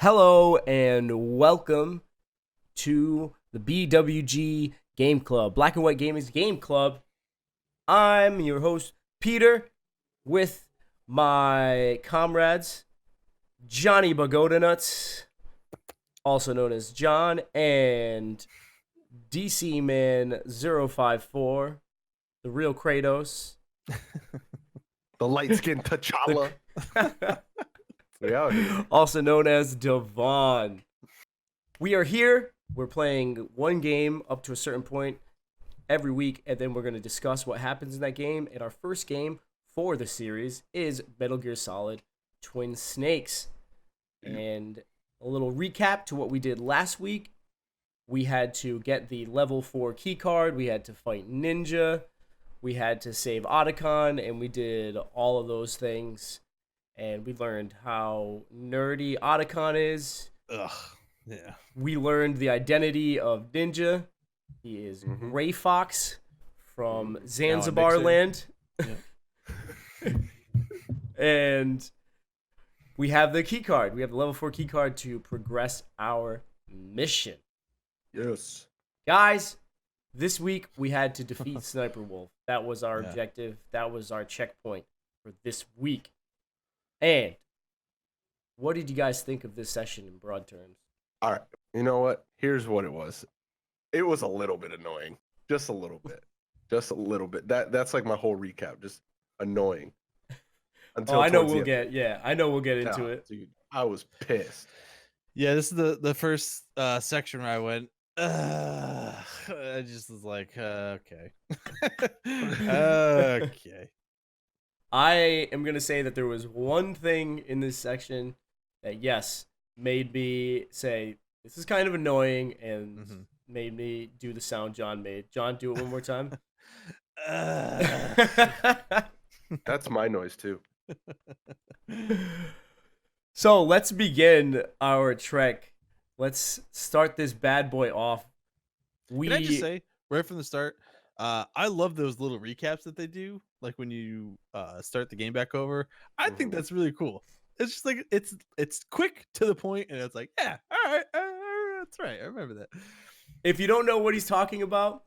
Hello and welcome to the BWG Game Club, Black and White Gaming's Game Club. I'm your host, Peter, with my comrades, Johnny Bagoda Nuts, also known as John, and DC Man 054, the real Kratos. The light-skinned T'Challa. Also known as Devon. We are here. We're playing one game up to a certain point every week, and then we're going to discuss what happens in that game. And our first game for the series is Metal Gear Solid Twin Snakes. And a little recap to what we did last week. We had to get the level 4 key card. We had to fight Ninja. We had to save Otacon, and we did all of those things. And we learned how nerdy Otacon is. Ugh, yeah. We learned the identity of Ninja. He is Gray Fox from Zanzibar land. Yeah. And we have the key card. We have the level 4 key card to progress our mission. Yes. Guys, this week we had to defeat Sniper Wolf. That was our objective. That was our checkpoint for this week. And what did you guys think of this session in broad terms? All right. You know what? Here's what it was. It was a little bit annoying. Just a little bit. Just a little bit. That's like my whole recap. Just annoying. I know we'll get into it. Dude, I was pissed. Yeah, this is the first section where I went, I just was like, okay. Okay. I am going to say that there was one thing in this section that, yes, made me say, this is kind of annoying, and made me do the sound John made. John, do it one more time. That's my noise, too. So let's begin our trek. Let's start this bad boy off. Can I just say, right from the start, I love those little recaps that they do, like when you start the game back over. I think that's really cool. It's just like it's quick to the point, and it's like, yeah, all right, that's right. I remember that. If you don't know what he's talking about,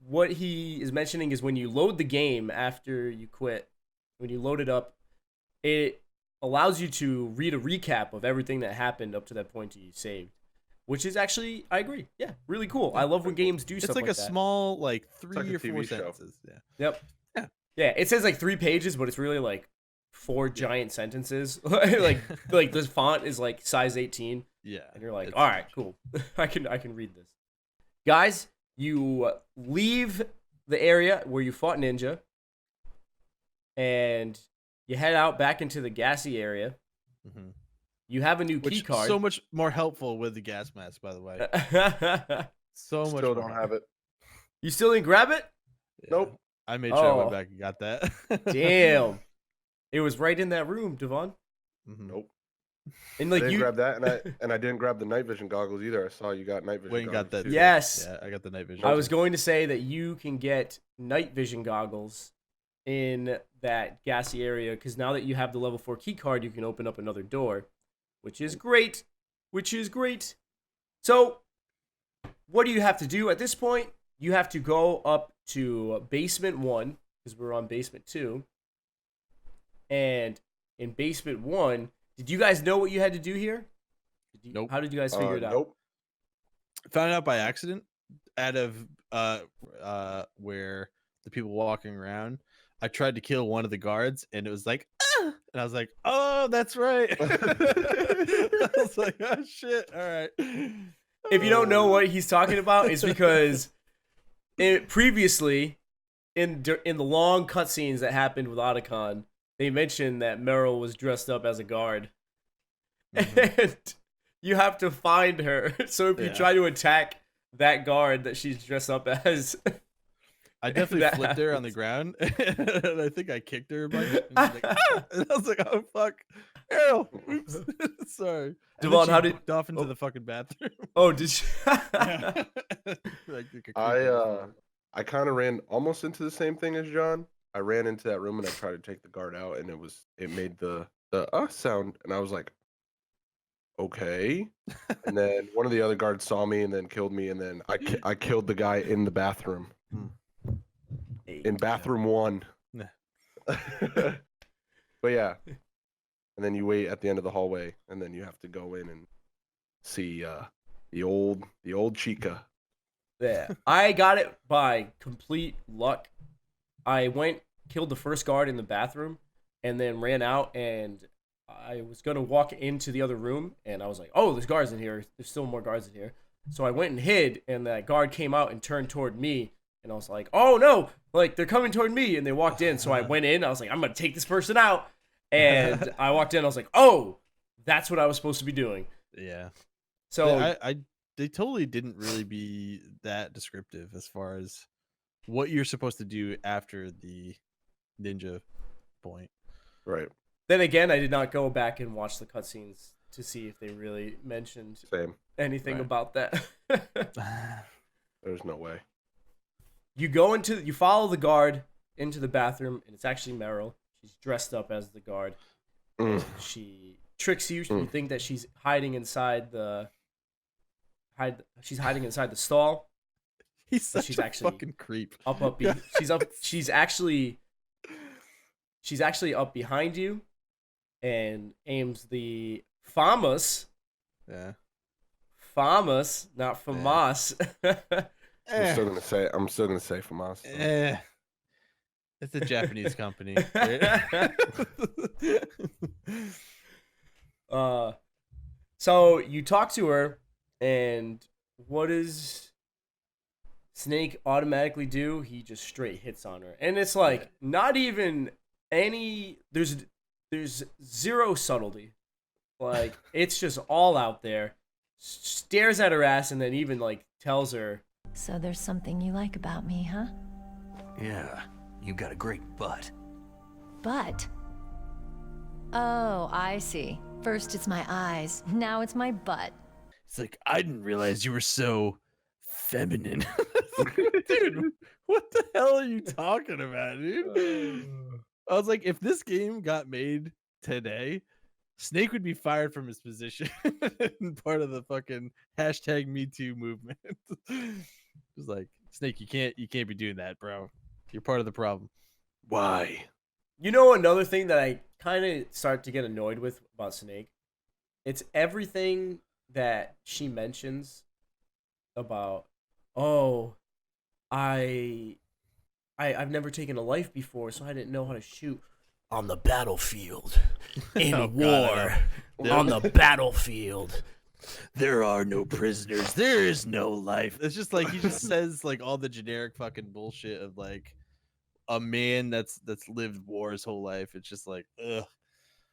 what he is mentioning is when you load the game after you quit, when you load it up, it allows you to read a recap of everything that happened up to that point you saved. Which is actually, I agree. Yeah, really cool. I love when games do stuff like that. It's like a small, like 3 like or 4 TV show. sentences. Yeah. Yep. Yeah. Yeah, it says like 3 pages, but it's really like 4 giant sentences. like this font is like size 18. Yeah. And you're like, all right, cool. I can read this. Guys, you leave the area where you fought Ninja, and you head out back into the gassy area. Mm-hmm. You have a new key card. So much more helpful with the gas mask, by the way. So much. Still don't have it. You still didn't grab it? Yeah. Nope. I made sure I went back and got that. Damn. It was right in that room, Devon. Nope. And like I didn't you grab that, and I didn't grab the night vision goggles either. I saw you got night vision. Wayne got goggles that. too. Yes. Yeah, I got the night vision. I was going to say that you can get night vision goggles in that gassy area, because now that you have the level 4 key card, you can open up another door, which is great. So, what do you have to do at this point? You have to go up to basement 1, because we're on basement 2. And in basement 1, did you guys know what you had to do here? Nope. How did you guys figure it out? Nope. Found out by accident out of where the people walking around. I tried to kill one of the guards, and it was like, ah! And I was like, oh, that's right. I was like, oh shit, all right. If you don't know what he's talking about, it's because previously in the long cutscenes that happened with Otacon, they mentioned that Meryl was dressed up as a guard. And you have to find her. So if you try to attack that guard that she's dressed up as, I definitely flipped her on the ground, and I think I kicked her a bunch. And, like, ah! And I was like, "Oh fuck, Meryl, oops, sorry." Devon, how did off into the fucking bathroom? Oh, did she? I kind of ran almost into the same thing as John. I ran into that room and I tried to take the guard out, and it made the sound, and I was like, okay. And then one of the other guards saw me and then killed me, and then I killed the guy in the bathroom. In bathroom 1. Nah. But yeah. And then you wait at the end of the hallway, and then you have to go in and see the old Chica. Yeah, I got it by complete luck. I went, killed the first guard in the bathroom, and then ran out, and I was gonna walk into the other room, and I was like, "Oh, there's guards in here. There's still more guards in here." So I went and hid, and that guard came out and turned toward me, and I was like, "Oh no! Like they're coming toward me!" And they walked in, so I went in. I was like, "I'm gonna take this person out," and I walked in. I was like, "Oh, that's what I was supposed to be doing." Yeah. So They totally didn't really be that descriptive as far as what you're supposed to do after the ninja point. Right. then again, I did not go back and watch the cutscenes to see if they really mentioned anything about that. There's no way. You follow the guard into the bathroom, and it's actually Meryl. She's dressed up as the guard. She tricks you. You think that she's hiding inside the stall. He's such a fucking creep. She's actually up behind you, and aims the FAMAS. Yeah. FAMAS, not FAMAS. I'm still gonna say FAMAS. It's a Japanese company. So you talk to her, and what does Snake automatically do? He just straight hits on her, and it's like not even any. There's zero subtlety. Like it's just all out there. Stares at her ass, and then even like tells her. So there's something you like about me, huh? Yeah, you got a great butt. Butt? Oh, I see. First it's my eyes, now it's my butt. It's like, I didn't realize you were so feminine. Dude, what the hell are you talking about, dude? I was like, if this game got made today, Snake would be fired from his position and part of the fucking #MeToo movement. It's like, Snake, you can't be doing that, bro. You're part of the problem. Why? You know, another thing that I kind of start to get annoyed with about Snake, it's everything that she mentions about, oh, I've never taken a life before, so I didn't know how to shoot on the battlefield in war. On the battlefield. There are no prisoners. There is no life. It's just like he just says like all the generic fucking bullshit of like a man that's lived war his whole life. It's just like, ugh.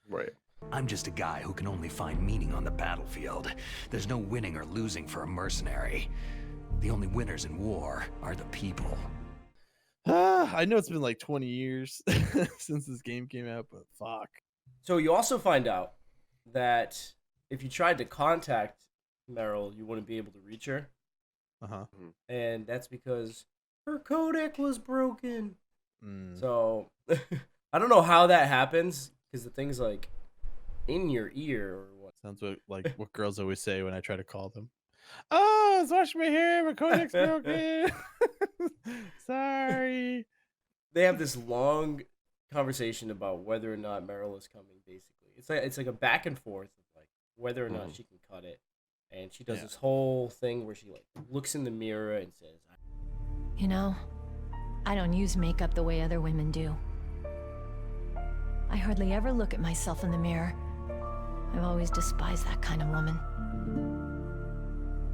Right. I'm just a guy who can only find meaning on the battlefield. There's no winning or losing for a mercenary. The only winners in war are the people. I know it's been like 20 years since this game came out, but fuck. So you also find out that if you tried to contact Meryl, you wouldn't be able to reach her. And that's because her codec was broken. So I don't know how that happens, because the thing's like in your ear or what. Sounds like what girls always say when I try to call them. Oh, I was washing my hair, my codec's broken. Sorry. They have this long conversation about whether or not Meryl is coming. Basically, it's like a back and forth of like whether or not she can cut it, and she does this whole thing where she like looks in the mirror and says, You know, I don't use makeup the way other women do. I hardly ever look at myself in the mirror. I've always despised that kind of woman.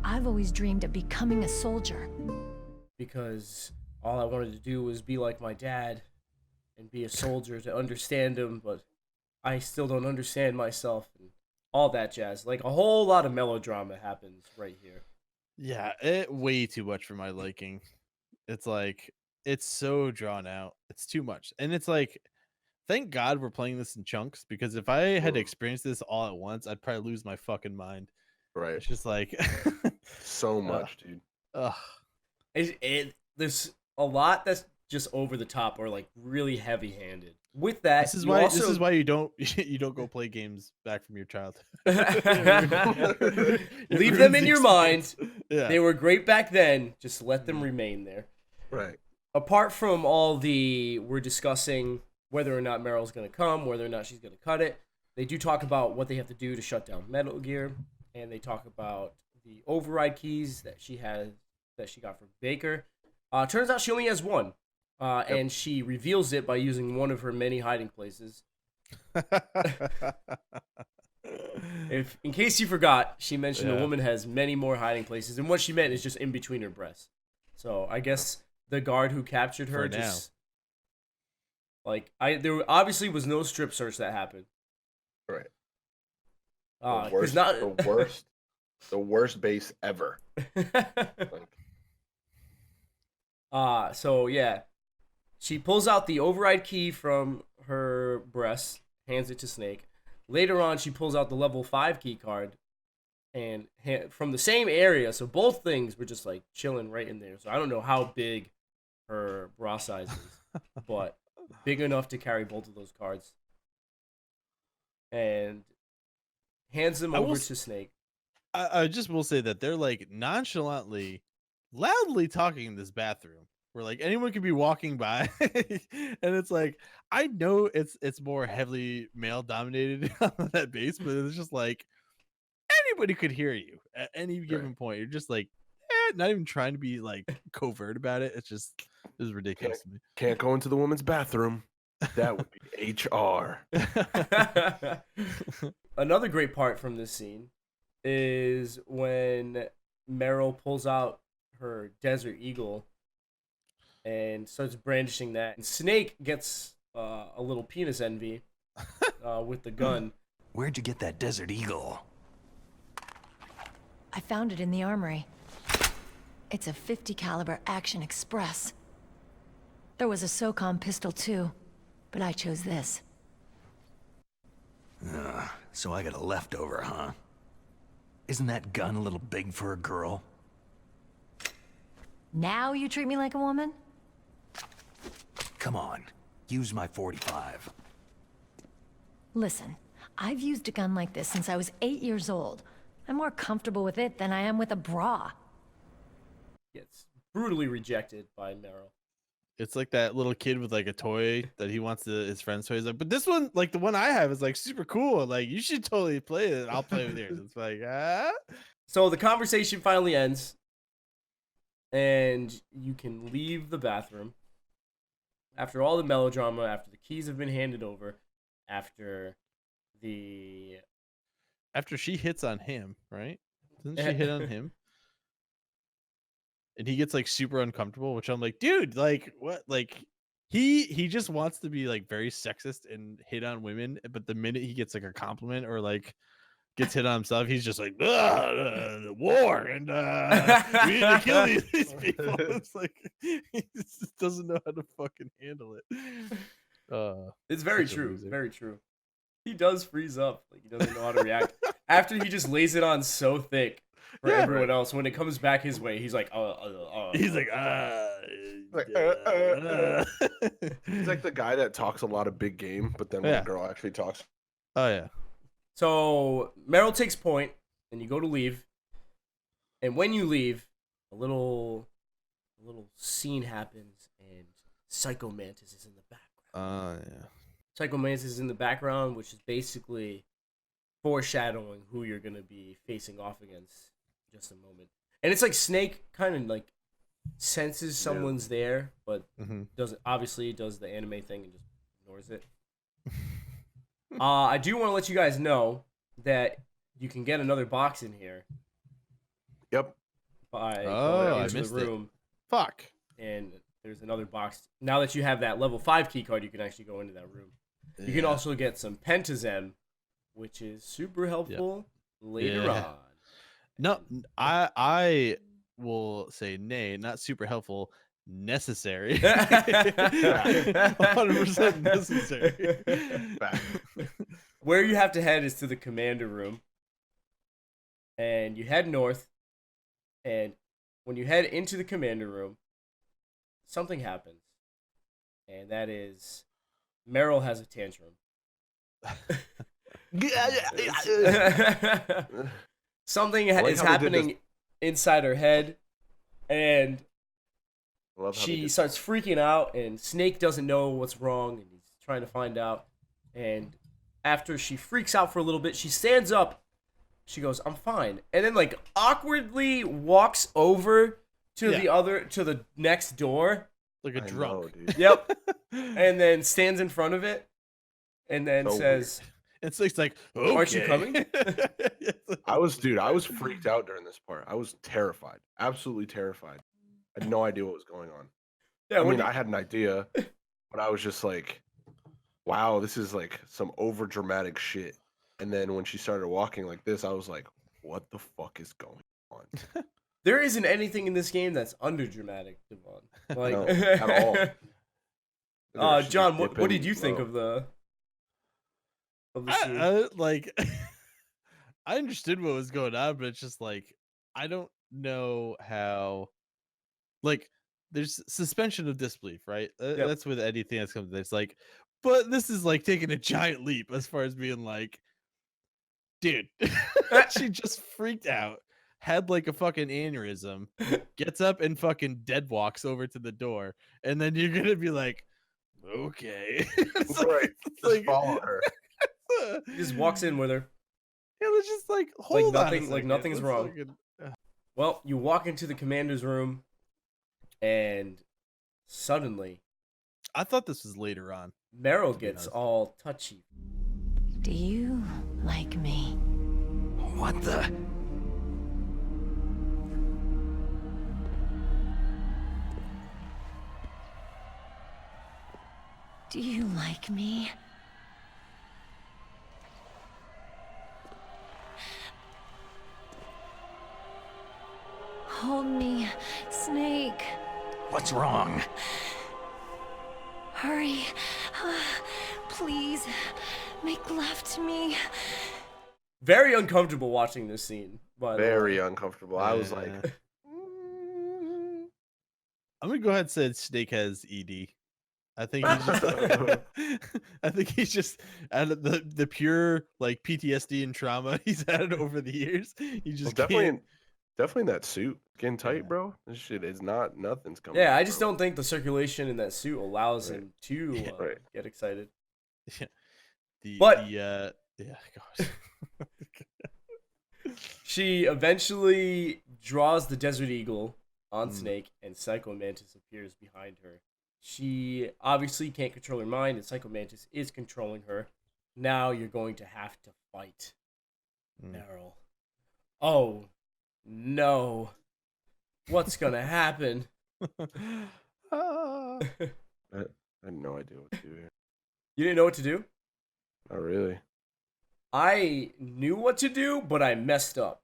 I've always dreamed of becoming a soldier. Because all I wanted to do was be like my dad and be a soldier to understand him, but I still don't understand myself and all that jazz. Like a whole lot of melodrama happens right here. Yeah, way too much for my liking. It's like, it's so drawn out. It's too much. And it's like, thank God we're playing this in chunks, because if I had to experience this all at once, I'd probably lose my fucking mind. Right. It's just like so much, dude. There's a lot that's just over the top or like really heavy-handed. With that, This is you why also... this is why you don't go play games back from your childhood. Leave them in your mind. Yeah. They were great back then. Just let them remain there. Right. Apart from all we're discussing whether or not Meryl's going to come, whether or not she's going to cut it. They do talk about what they have to do to shut down Metal Gear, and they talk about the override keys that she got from Baker. Turns out she only has one, and she reveals it by using one of her many hiding places. In case you forgot, she mentioned a woman has many more hiding places, and what she meant is just in between her breasts. So I guess the guard who captured her there obviously was no strip search that happened. Right. The worst base ever. So yeah, she pulls out the override key from her breast, hands it to Snake. Later on, she pulls out the level 5 key card, and from the same area. So both things were just like chilling right in there. So I don't know how big her bra size is, but big enough to carry both of those cards. And hands them over to Snake. I just will say that they're like nonchalantly, loudly talking in this bathroom where like anyone could be walking by, and it's like I know it's more heavily male dominated on that base, but it's just like anybody could hear you at any given point. You're just like not even trying to be like covert about it. It was ridiculous to me. Can't go into the woman's bathroom. That would be HR. Another great part from this scene is when Meryl pulls out her Desert Eagle and starts brandishing that. And Snake gets a little penis envy with the gun. Where'd you get that Desert Eagle? I found it in the armory. It's a .50 caliber Action Express. There was a SOCOM pistol too, but I chose this. So I got a leftover, huh? Isn't that gun a little big for a girl? Now you treat me like a woman? Come on, use my 45. Listen, I've used a gun like this since I was 8 years old. I'm more comfortable with it than I am with a bra. Gets brutally rejected by Meryl. It's like that little kid with like a toy that he wants his friend's toy. He's like, but this one, like the one I have, is like super cool. Like you should totally play it. I'll play with yours. It's like, So the conversation finally ends, and you can leave the bathroom. After all the melodrama, after the keys have been handed over, after she hits on him, right? Doesn't she hit on him? And he gets like super uncomfortable, which I'm like, dude, like what? Like he just wants to be like very sexist and hit on women, but the minute he gets like a compliment or like gets hit on himself, he's just like the war and we need to kill these people. It's like he just doesn't know how to fucking handle it. It's very true. Very true. He does freeze up. Like he doesn't know how to react. After he just lays it on so thick for everyone else, when it comes back his way, he's like, he's like, He's like the guy that talks a lot of big game, but then when a girl actually talks. Oh yeah. So Meryl takes point, and you go to leave. And when you leave, a little scene happens, and Psycho Mantis is in the background. Yeah. Psycho Mantis is in the background, which is basically foreshadowing who you're gonna be facing off against in just a moment. And it's like Snake kind of like senses someone's there, but does the anime thing and just ignores it. I do want to let you guys know that you can get another box in here. Yep. By going into I missed the room. Fuck. And there's another box. Now that you have that level 5 key card, you can actually go into that room. You can also get some Pentazem, which is super helpful later on. No, I will say nay, not super helpful, necessary. 100% necessary. Where you have to head is to the commander room. And you head north. And when you head into the commander room, something happens. and that is Meryl has a tantrum. Something is happening inside her head, and she starts freaking out, and Snake doesn't know what's wrong, and he's trying to find out. And after she freaks out for a little bit, she stands up. She goes, "I'm fine," and then like awkwardly walks over to the next door, like a drunk. Know, yep, and then stands in front of it, and then says, "And Snake's like, okay. Aren't you coming?" I was freaked out during this part. I was terrified, absolutely terrified. I had no idea what was going on. Yeah, I mean, I had an idea, but I was just like, wow, this is like some over dramatic shit. And then when she started walking like this, I was like, what the fuck is going on? There isn't anything in this game that's under dramatic, Devon. Like, no, at all. John, what did you think of the scene? Like, I understood what was going on, but it's just like, I don't know how. Like, there's suspension of disbelief, right? That's with anything that's coming. It's like, but this is like taking a giant leap as far as being like, dude, she just freaked out, had like a fucking aneurysm, gets up and fucking dead walks over to the door, and then you're gonna be like, okay, it's right, just follow her. He just walks in with her. Yeah, it's just like hold on, like nothing's wrong. Well, you walk into the commander's room, and suddenly, I thought this was later on. Meryl gets all touchy. Do you like me? What the? Do you like me? Hold me, Snake. What's wrong? Hurry. Please, make love to me. Very uncomfortable watching this scene. Very uncomfortable. I was like, I'm gonna go ahead and say Snake has ED. I think he's just I think he's just out of the pure like PTSD and trauma he's had over the years. He just definitely in that suit, getting tight, bro. This shit is nothing's coming. Yeah, I just don't think the circulation in that suit allows him to get excited. Yeah. Gosh. She eventually draws the Desert Eagle on Snake, and Psycho Mantis appears behind her. She obviously can't control her mind, and Psycho Mantis is controlling her. Now you're going to have to fight, Meryl. Oh, no. What's going to happen? I had no idea what to do here. You didn't know what to do? Not really. I knew what to do, but I messed up.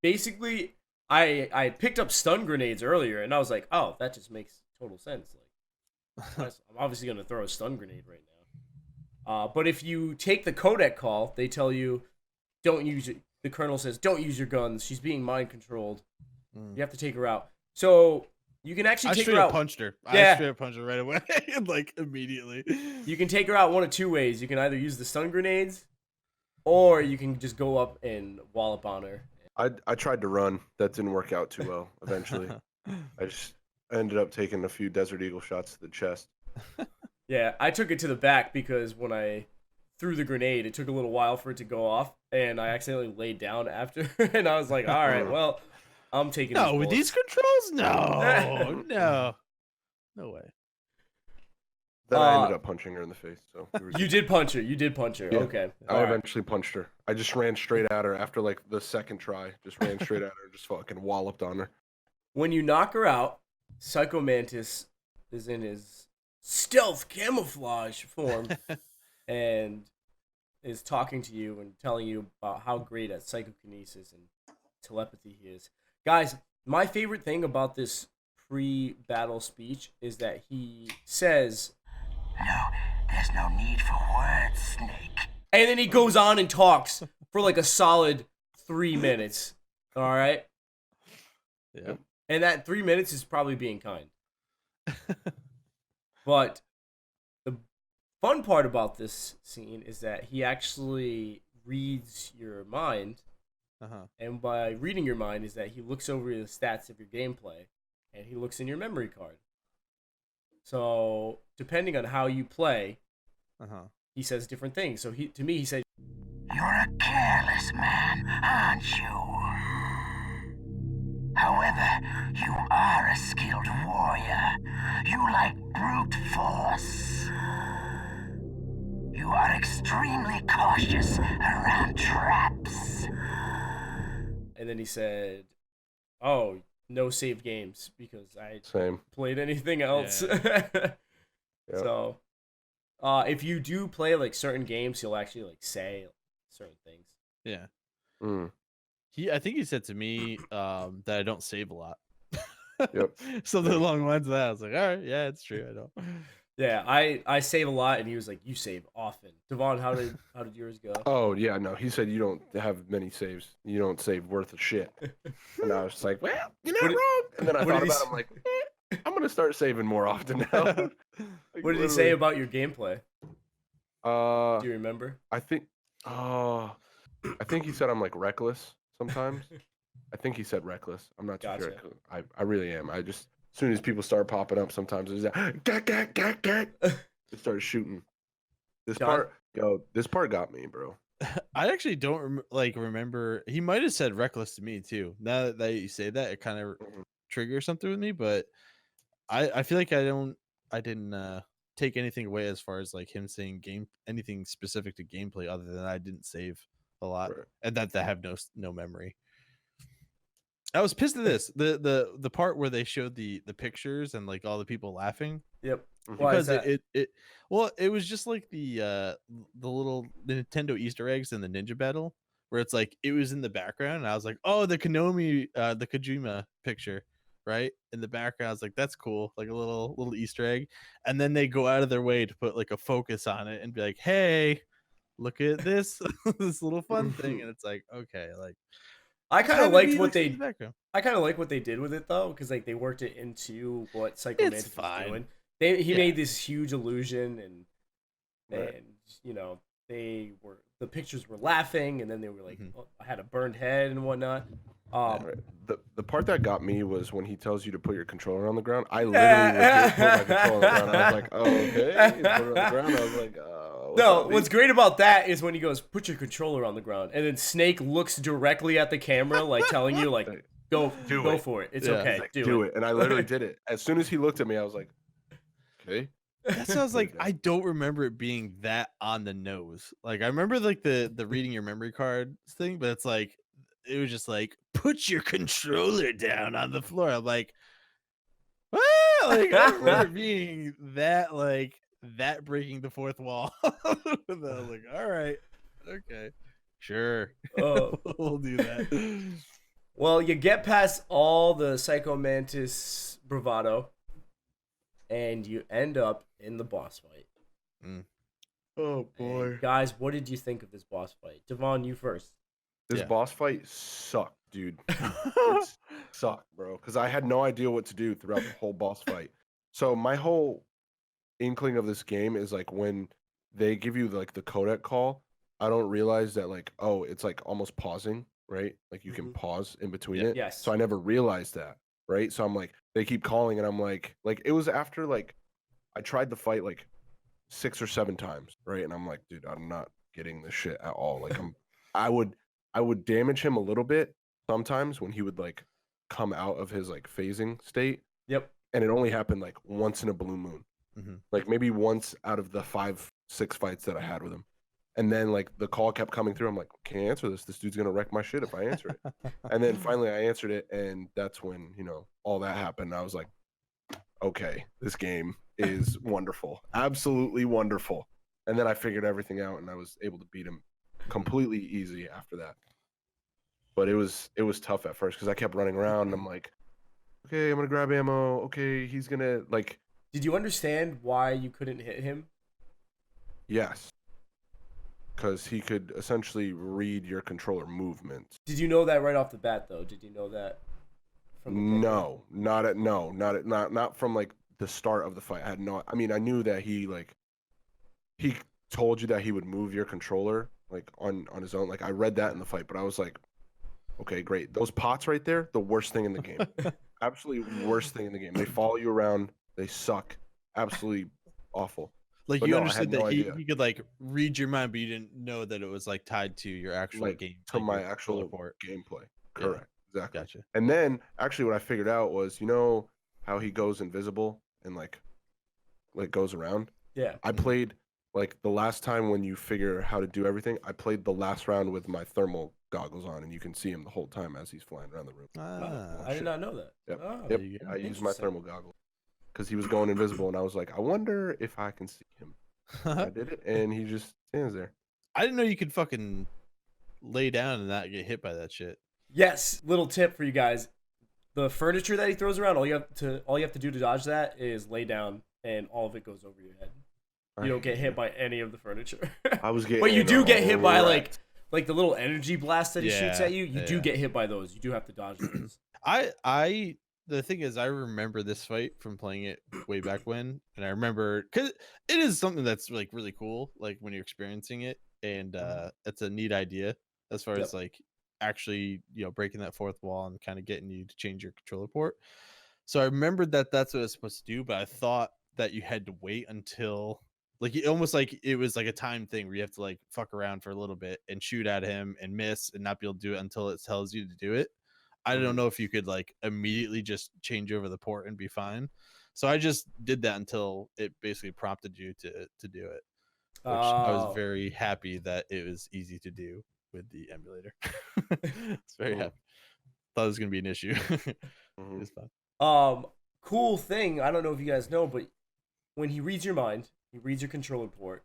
Basically, I picked up stun grenades earlier, and I was like, oh, that just makes total sense. Like, I'm obviously going to throw a stun grenade right now. But if you take the codec call, they tell you, don't use it. The colonel says, don't use your guns. She's being mind controlled. You have to take her out. So you can actually take her out. Punched her. Yeah. I straight up punched her right away, like immediately. You can take her out one of two ways. You can either use the stun grenades, or you can just go up and wallop on her. I tried to run. That didn't work out too well. Eventually, I just ended up taking a few Desert Eagle shots to the chest. Yeah, I took it to the back because when I threw the grenade, it took a little while for it to go off, and I accidentally laid down after, and I was like, all right, well, I'm taking No, with these controls? No, no way. Then I ended up punching her in the face. So You did punch her. Yeah, okay. I eventually punched her. I just ran straight at her after like the second try. Just ran straight at her, just fucking walloped on her. When you knock her out, Psycho Mantis is in his stealth camouflage form and is talking to you and telling you about how great at psychokinesis and telepathy he is. Guys, my favorite thing about this pre-battle speech is that he says, "No, there's no need for words, Snake." And then he goes on and talks for like a solid 3 minutes. All right? Yeah. And that 3 minutes is probably being kind. But the fun part about this scene is that he actually reads your mind. And by reading your mind is that he looks over the stats of your gameplay and he looks in your memory card. So depending on how you play, he says different things. So to me, he said, You're a careless man, aren't you? However, you are a skilled warrior. You like brute force. You are extremely cautious around traps. and then he said, oh, no save games because I Same. played anything else. Yep. So, if you do play like certain games, he'll actually like say certain things. Yeah. Mm. I think he said to me that I don't save a lot. Yep. Something along the lines of that. I was like, all right, yeah, it's true. I don't. Yeah, I save a lot, and he was like, "You save often." Devon, how did yours go? Oh yeah, no. He said you don't have many saves. You don't save worth of shit. And I was just like, well, you're not wrong. And then I thought about it. I'm like, I'm gonna start saving more often now. Like, What did he say about your gameplay? Do Do you remember? I think he said I'm like reckless sometimes. I think he said reckless. I'm not too sure. I really am. I just as soon as people start popping up, sometimes it's like, it started shooting. This part got me, bro. I actually don't remember. He might have said reckless to me too. Now that you say that, it kind of triggers something with me. But I feel like I didn't take anything away as far as like him saying anything specific to gameplay other than I didn't save a lot and that I have no memory. I was pissed at this the part where they showed the pictures and like all the people laughing. Yep. Because it was just like the little Nintendo Easter eggs in the Ninja Battle where it's like it was in the background and I was like, oh, the Kojima picture right in the background. I was like, that's cool, like a little Easter egg. And then they go out of their way to put like a focus on it and be like, hey, look at this this little fun thing. And it's like, okay, like I kind of liked what they. I kind of like what they did with it though, because like they worked it into what Psycho Mantis was doing. He made this huge illusion, and you know the pictures were laughing, and then they were like, oh, I had a burned head and whatnot. The part that got me was when he tells you to put your controller on the ground. I literally put my controller on the ground. I was like, oh, okay. Put it on the ground. I was like, what's great about that is when he goes, put your controller on the ground, and then Snake looks directly at the camera, like telling you, like, go for it. It's okay. Like, do it. And I literally did it. As soon as he looked at me, I was like, okay. That sounds like I don't remember it being that on the nose. Like I remember like the reading your memory card thing, but it's like it was just like put your controller down on the floor. I'm like, what? Like I remember being that like that breaking the fourth wall. I was like, all right, okay, sure, we'll do that. Well, you get past all the Psycho Mantis bravado, and you end up in the boss fight. Oh boy, and guys, what did you think of this boss fight? Devon, you first. This boss fight sucked, dude. It sucked, bro. Because I had no idea what to do throughout the whole boss fight. So my whole inkling of this game is like when they give you like the codec call, I don't realize that like, oh, it's like almost pausing, right? Like you can pause in between it. Yes. So I never realized that, right? So I'm like, they keep calling, and I'm like it was after like I tried the fight like 6 or 7 times, right? And I'm like, dude, I'm not getting this shit at all. Like I would damage him a little bit sometimes when he would like come out of his like phasing state. Yep. And it only happened like once in a blue moon. Like maybe once out of the 5-6 fights that I had with him. And then like the call kept coming through. I'm like, can't answer this. This dude's gonna wreck my shit if I answer it. And then finally I answered it, and that's when, you know, all that happened. I was like, okay, this game is wonderful. Absolutely wonderful. And then I figured everything out, and I was able to beat him completely easy after that. But it was tough at first because I kept running around, and I'm like, okay, I'm gonna grab ammo. Okay, he's gonna like. Did you understand why you couldn't hit him? Yes, because he could essentially read your controller movements. Did you know that right off the bat, though? Did you know that? Not from like the start of the fight. I mean, I knew that he told you that he would move your controller like on his own. Like I read that in the fight, but I was like, okay, great. Those pots right there, the worst thing in the game. Absolutely worst thing in the game. They follow you around. They suck. Absolutely awful. Like But you no, I understood had no that he idea. could like read your mind, but you didn't know that it was like tied to your actual Like game. to like, my your actual port. gameplay. Yeah. Correct. Exactly. Gotcha. And then actually what I figured out was, you know how he goes invisible and like goes around? Yeah. I played like the last time when you figure how to do everything, I played the last round with my thermal goggles on, and you can see him the whole time as he's flying around the room. Ah, I did not know that. Yep. Oh, Yep. there you go. I used my Interesting. thermal goggles because he was going invisible, and I was like, I wonder if I can see him. And I did it, and he just stands there. I didn't know you could fucking lay down and not get hit by that shit. Yes, little tip for you guys. The furniture that he throws around, all you have to do to dodge that is lay down, and all of it goes over your head. You don't get hit by any of the furniture. I was getting, but you do get hit by wrecked. like the little energy blast that he shoots Yeah, at you. You do yeah. get hit by those. You do have to dodge those. The thing is, I remember this fight from playing it way back when, and I remember because it is something that's like really cool, like when you're experiencing it, and it's a neat idea as far as like actually breaking that fourth wall and kind of getting you to change your controller port. So I remembered that that's what it's supposed to do, but I thought that you had to wait until like almost like it was like a time thing where you have to like fuck around for a little bit and shoot at him and miss and not be able to do it until it tells you to do it. I don't know if you could like immediately just change over the port and be fine. So I just did that until it basically prompted you to do it. Which I was very happy that it was easy to do with the emulator. It's very happy. Thought it was gonna be an issue. It's fun. Cool thing. I don't know if you guys know, but when he reads your mind, he reads your controller port,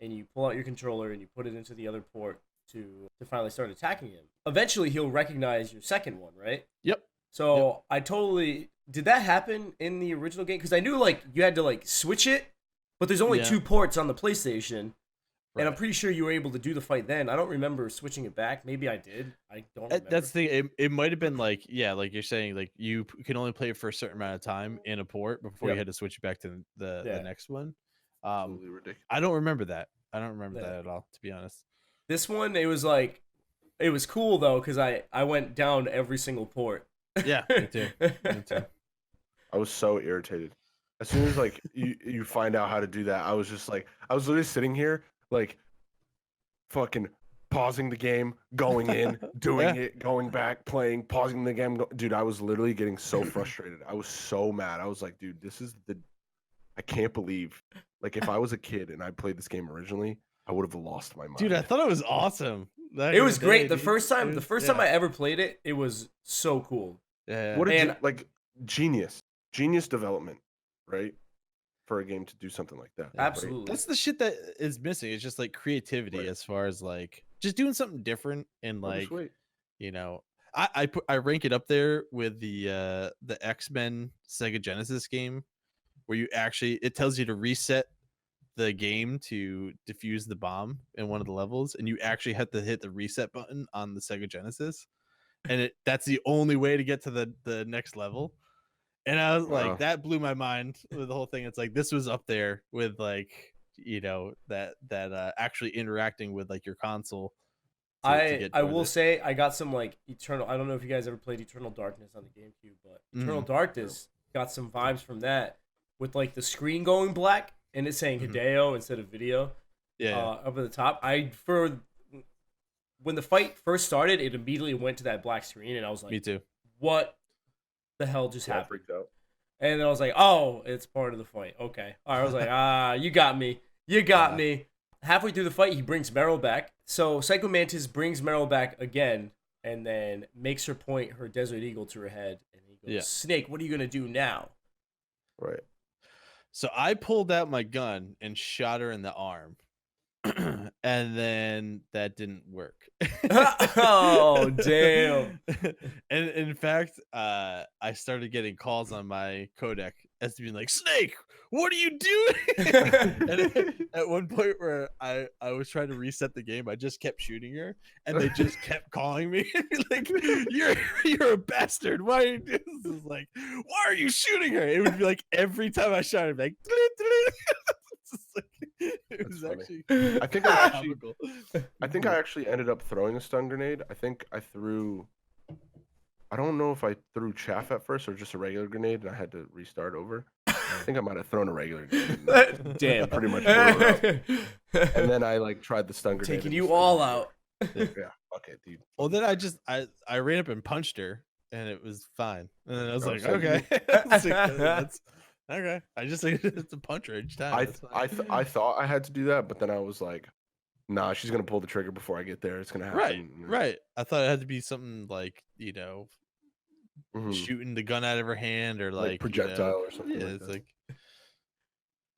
and you pull out your controller and you put it into the other port to finally start attacking him. Eventually, he'll recognize your second one, right? Yep. So I totally did that happen in the original game because I knew like you had to like switch it, but there's only 2 ports on the PlayStation, and I'm pretty sure you were able to do the fight then. I don't remember switching it back. Maybe I did. I don't remember. That's the thing. It might have been like like you're saying, like you can only play it for a certain amount of time in a port before you had to switch it back to the next one. Absolutely ridiculous. I don't remember that. I don't remember that at all, to be honest. This one, it was like, it was cool though because I went down every single port. Yeah, me too. Me too. I was so irritated. As soon as like you find out how to do that, I was just like, I was literally sitting here like fucking pausing the game, going in, doing it, going back, playing, pausing the game. Dude, I was literally getting so frustrated. I was so mad. I was like, dude, I can't believe, like if I was a kid and I played this game originally, I would have lost my mind. Dude, I thought it was awesome. It was great. The first time I ever played it, it was so cool. Yeah. What did like genius development, right? For a game to do something like that. Absolutely. Right? That's the shit that is missing. It's just like creativity as far as like just doing something different and like I rank it up there with the X-Men Sega Genesis game where you actually it tells you to reset the game to defuse the bomb in one of the levels, and you actually have to hit the reset button on the Sega Genesis, and that's the only way to get to the next level. And I was like, that blew my mind with the whole thing. It's like this was up there with like that actually interacting with like your console. I will say I got some like Eternal. I don't know if you guys ever played Eternal Darkness on the GameCube, but Eternal Darkness got some vibes from that with like the screen going black and it's saying Hideo instead of video. Up at the top. When the fight first started, it immediately went to that black screen, and I was like, "Me too. What the hell just happened?" Freaked out. And then I was like, "Oh, it's part of the fight." Okay. All right. I was like, you got me. You got me. Halfway through the fight, he brings Meryl back. So Psycho Mantis brings Meryl back again, and then makes her point her Desert Eagle to her head, and he goes, "Snake, what are you gonna do now?" Right. So I pulled out my gun and shot her in the arm. And then that didn't work. Oh, damn. And in fact, I started getting calls on my codec as to being like, "Snake, what are you doing? And at one point where I was trying to reset the game, I just kept shooting her, and they just kept calling me like, "You're a bastard! Why are you doing this?" It's like, "Why are you shooting her?" It would be like every time I shot her, like, it was actually. I think I actually ended up throwing a stun grenade. I think I threw. I don't know if I threw chaff at first or just a regular grenade, and I had to restart over. I think I might have thrown a regular grenade. Damn. Pretty much blew it up. And then I like tried the stun grenade. Taking you all out. Yeah. Okay, dude. Well, then I ran up and punched her, and it was fine. And then I was like, so okay, that's okay. I just like to punch her each time. I thought I had to do that, but then I was like, nah, she's gonna pull the trigger before I get there. It's gonna happen. Right. I thought it had to be something like, Mhm. shooting the gun out of her hand or like projectile or something. Yeah, like it's that. like.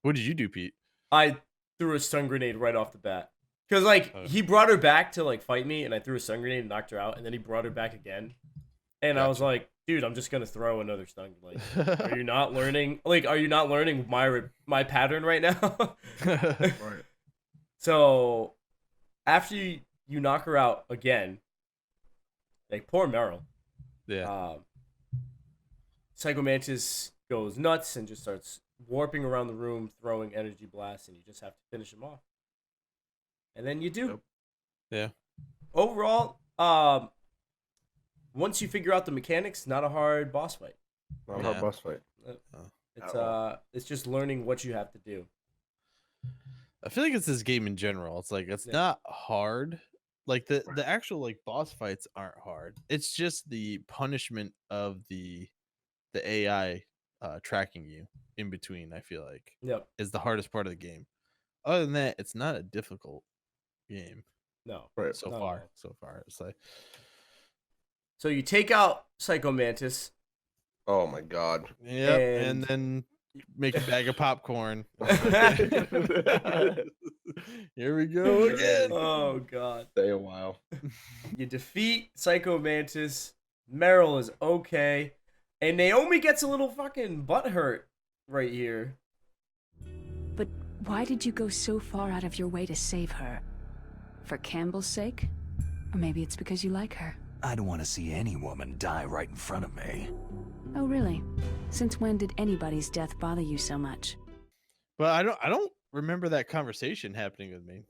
What did you do, Pete? I threw a stun grenade right off the bat. Because, like, he brought her back to, like, fight me, and I threw a stun grenade and knocked her out, and then he brought her back again. And I was like, dude, I'm just going to throw another stun. Like, are you not learning? Like, are you not learning my pattern right now? Right. So, after you knock her out again, like, poor Meryl. Yeah. Psycho Mantis goes nuts and just starts warping around the room, throwing energy blasts, and you just have to finish him off. And then you do. Yep. Yeah. Overall, once you figure out the mechanics, not a hard boss fight. Not a hard boss fight. It's just learning what you have to do. I feel like it's this game in general. It's like it's not hard. Like the actual like boss fights aren't hard. It's just the punishment of the AI tracking you in between. I feel like is the hardest part of the game. Other than that, it's not a difficult game. No, right. So far, it's like. So you take out Psycho Mantis. Oh my god. Yeah, and then make a bag of popcorn. Here we go again. Oh god. Stay a while. You defeat Psycho Mantis. Meryl is okay. And Naomi gets a little fucking butthurt right here. But why did you go so far out of your way to save her? For Campbell's sake? Or maybe it's because you like her. I don't want to see any woman die right in front of me. Oh, really? Since when did anybody's death bother you so much? But I don't remember that conversation happening with me.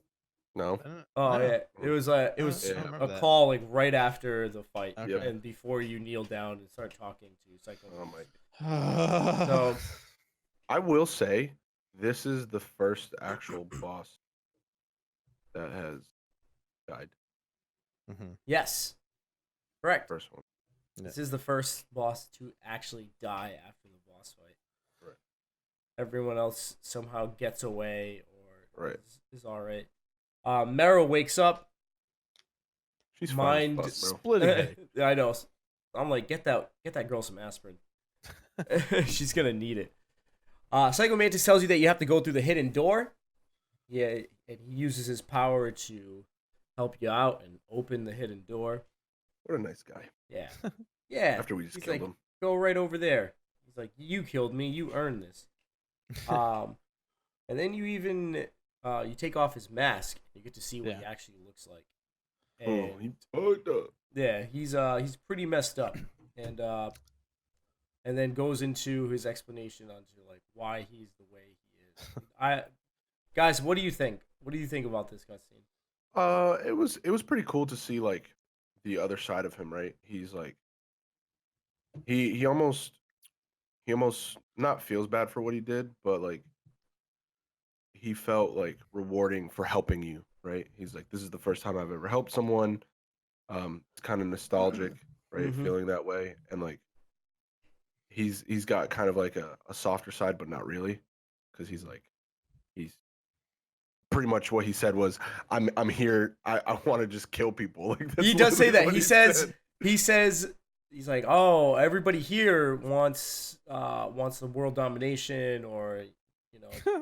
No. Yeah, it was a call like right after the fight, and before you kneel down and start talking to Psycho. Oh my god. So I will say this is the first actual boss that has died. Mm-hmm. Yes, correct. First one. This is the first boss to actually die after the boss fight. Right. Everyone else somehow gets away or is all right. Meryl wakes up. She's mind splitting. I know. I'm like, get that girl some aspirin. She's gonna need it. Psycho Mantis tells you that you have to go through the hidden door. Yeah, and he uses his power to help you out and open the hidden door. What a nice guy. Yeah. Yeah. After we just killed him. Go right over there. He's like, you killed me. You earned this. And then you even you take off his mask. You get to see what he actually looks like. And, he's fucked up. Yeah, he's pretty messed up, and then goes into his explanation onto like why he's the way he is. Guys, what do you think? What do you think about this cutscene? It was pretty cool to see like the other side of him, right? He's like he almost not feels bad for what he did, but like he felt like rewarding for helping you, right? He's like, this is the first time I've ever helped someone. It's kind of nostalgic, right? Mm-hmm. Feeling that way, and like he's got kind of like a softer side, but not really, because he's pretty much what he said was, I'm here. I want to just kill people. Like, he does say that. He says he's like, oh, everybody here wants the world domination, or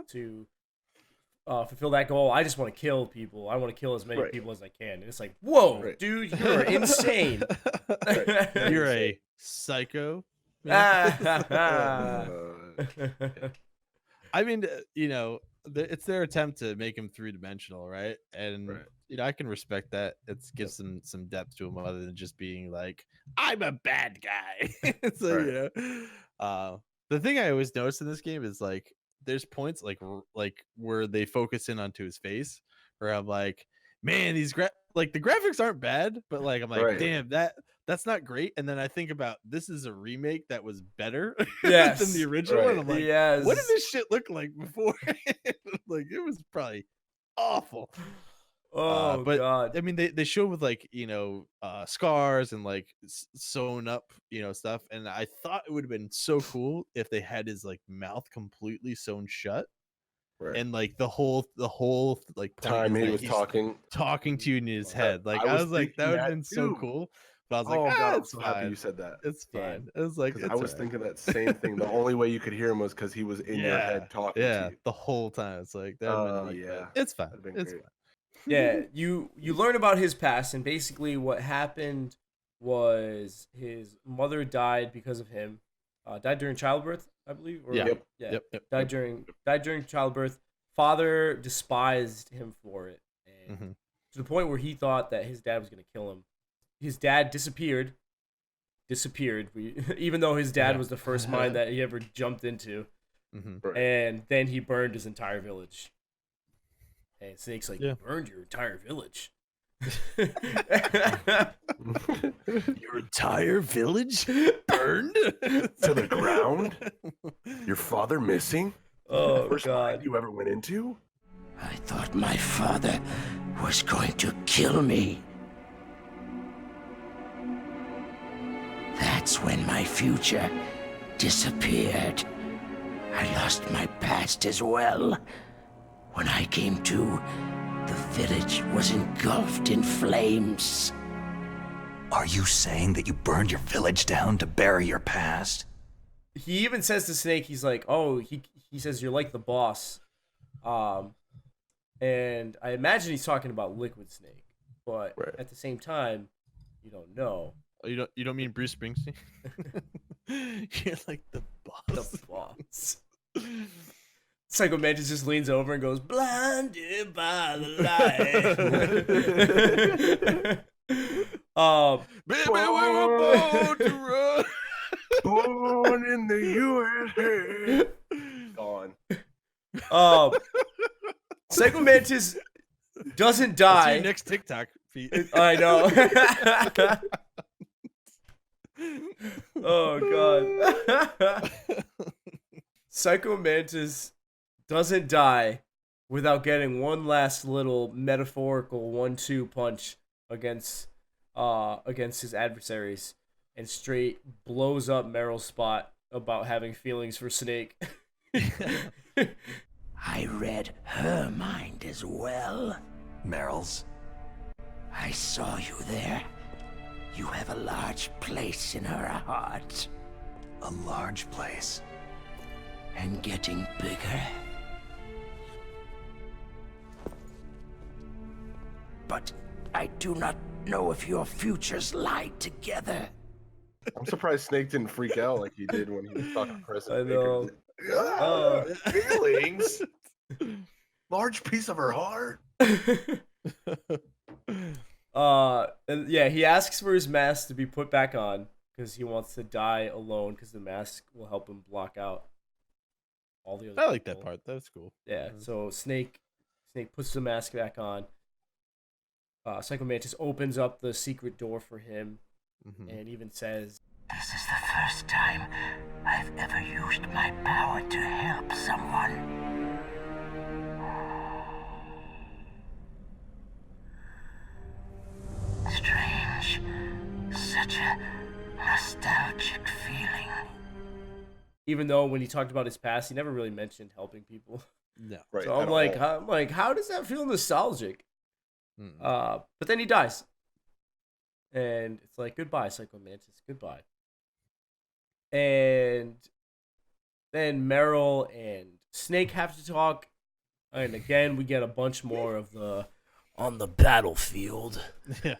to fulfill that goal. I just want to kill people. I want to kill as many people as I can. And it's like, whoa, dude, you're insane. You're a psycho. I I mean, it's their attempt to make him three-dimensional, right? And I can respect that. It gives some depth to him other than just being like, I'm a bad guy. So the thing I always notice in this game is like there's points like where they focus in onto his face, where I'm like, man, like the graphics aren't bad, but like I'm like, damn, that's not great. And then I think about this is a remake that was better than the original, and I'm like, what did this shit look like before? Like it was probably awful. Oh, but God. I mean, they show with like scars and like sewn up stuff, and I thought it would have been so cool if they had his like mouth completely sewn shut. Right. And like the whole like time he was talking to you in his head. Like I was like, that would have been so cool. But I was like, God, I'm it's so fine. happy you said that. It's fine. It was like, I was thinking that same thing. The only way you could hear him was because he was in your head talking to you the whole time. It's like, it's fine. It's fine. Yeah, you learn about his past, and basically what happened was his mother died because of him. Died during childbirth, I believe. Yep. Died during childbirth. Father despised him for it, and to the point where he thought that his dad was going to kill him. His dad disappeared. Even though his dad was the first mine that he ever jumped into, and then he burned his entire village. And Snake's like, you burned your entire village. Your entire village burned to the ground? Your father missing? Oh, the first God. mine you ever went into? I thought my father was going to kill me. That's when my future disappeared. I lost my past as well. When I came to, the village was engulfed in flames. Are you saying that you burned your village down to bury your past? He even says to Snake, he's like, oh, he says, you're like the boss. And I imagine he's talking about Liquid Snake. But at the same time, you don't know. Oh, you don't mean Bruce Springsteen? You're like the boss. The boss. Psycho Mantis just leans over and goes, blinded by the light. Baby, we were born to run. Born in the USA. Gone. Psycho Mantis doesn't die. That's your next TikTok feed. I know. Oh, God. Psycho Mantis doesn't die without getting one last little metaphorical 1-2 punch against his adversaries, and straight blows up Meryl's spot about having feelings for Snake. I read her mind as well. Meryl's? I saw you there. You have a large place in her heart. A large place? And getting bigger. But I do not know if your futures lie together. I'm surprised Snake didn't freak out like he did when he was talking to President I know. Baker. Feelings? Large piece of her heart? And yeah, he asks for his mask to be put back on because he wants to die alone because the mask will help him block out all the other I like people. that part. That's cool. Yeah, so Snake puts the mask back on. Psycho Mantis opens up the secret door for him and even says, This is the first time I've ever used my power to help someone. Strange. Such a nostalgic feeling. even though when he talked about his past, he never really mentioned helping people. No. Right. So I'm like, how does that feel nostalgic? But then he dies. And it's like, goodbye, Psycho Mantis, goodbye. And then Meryl and Snake have to talk. And again, we get a bunch more of the on the battlefield. Yeah.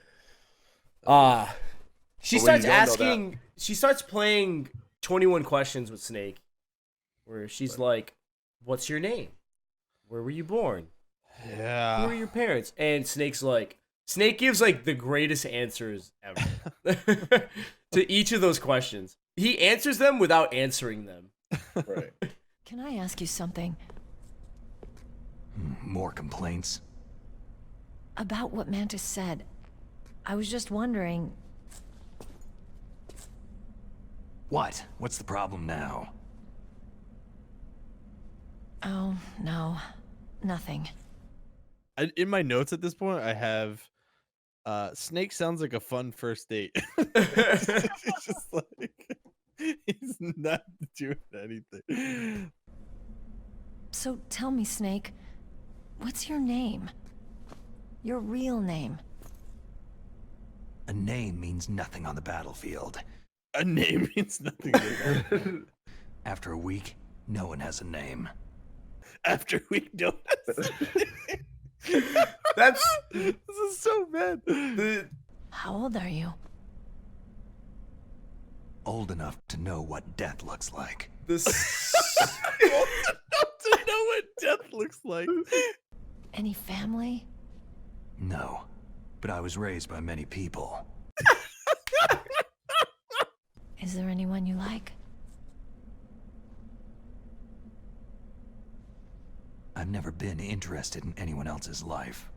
She But when starts you don't know asking, she starts playing 21 questions with Snake, where she's like, what's your name? Where were you born? Yeah. Who are your parents? And Snake gives like the greatest answers ever to each of those questions. He answers them without answering them. Right. Can I ask you something? More complaints? About what Mantis said. I was just wondering... What? What's the problem now? Oh, no. Nothing. In my notes at this point, I have Snake sounds like a fun first date. It's just like he's not doing anything. So tell me, Snake, what's your name? Your real name? A name means nothing on the battlefield. A name means nothing. After a week, no one has a name. After we know That's this is so bad. How old are you? Old enough to know what death looks like. this. To know what death looks like. Any family? No, but I was raised by many people. Is there anyone you like? I've never been interested in anyone else's life.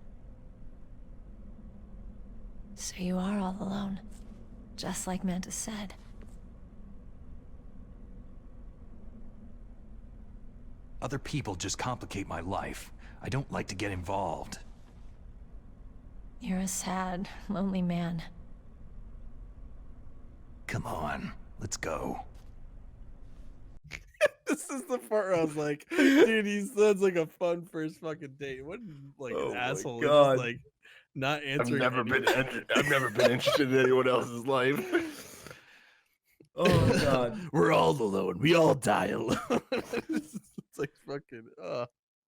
So you are all alone, just like Mantis said. Other people just complicate my life. I don't like to get involved. You're a sad, lonely man. Come on, let's go. This is the part where I was like, dude, he sounds like a fun first fucking date. What like Oh an my asshole. God. Just, like not answering. I've never been interested in anyone else's life. Oh god. We're all alone. We all die alone. It's like fucking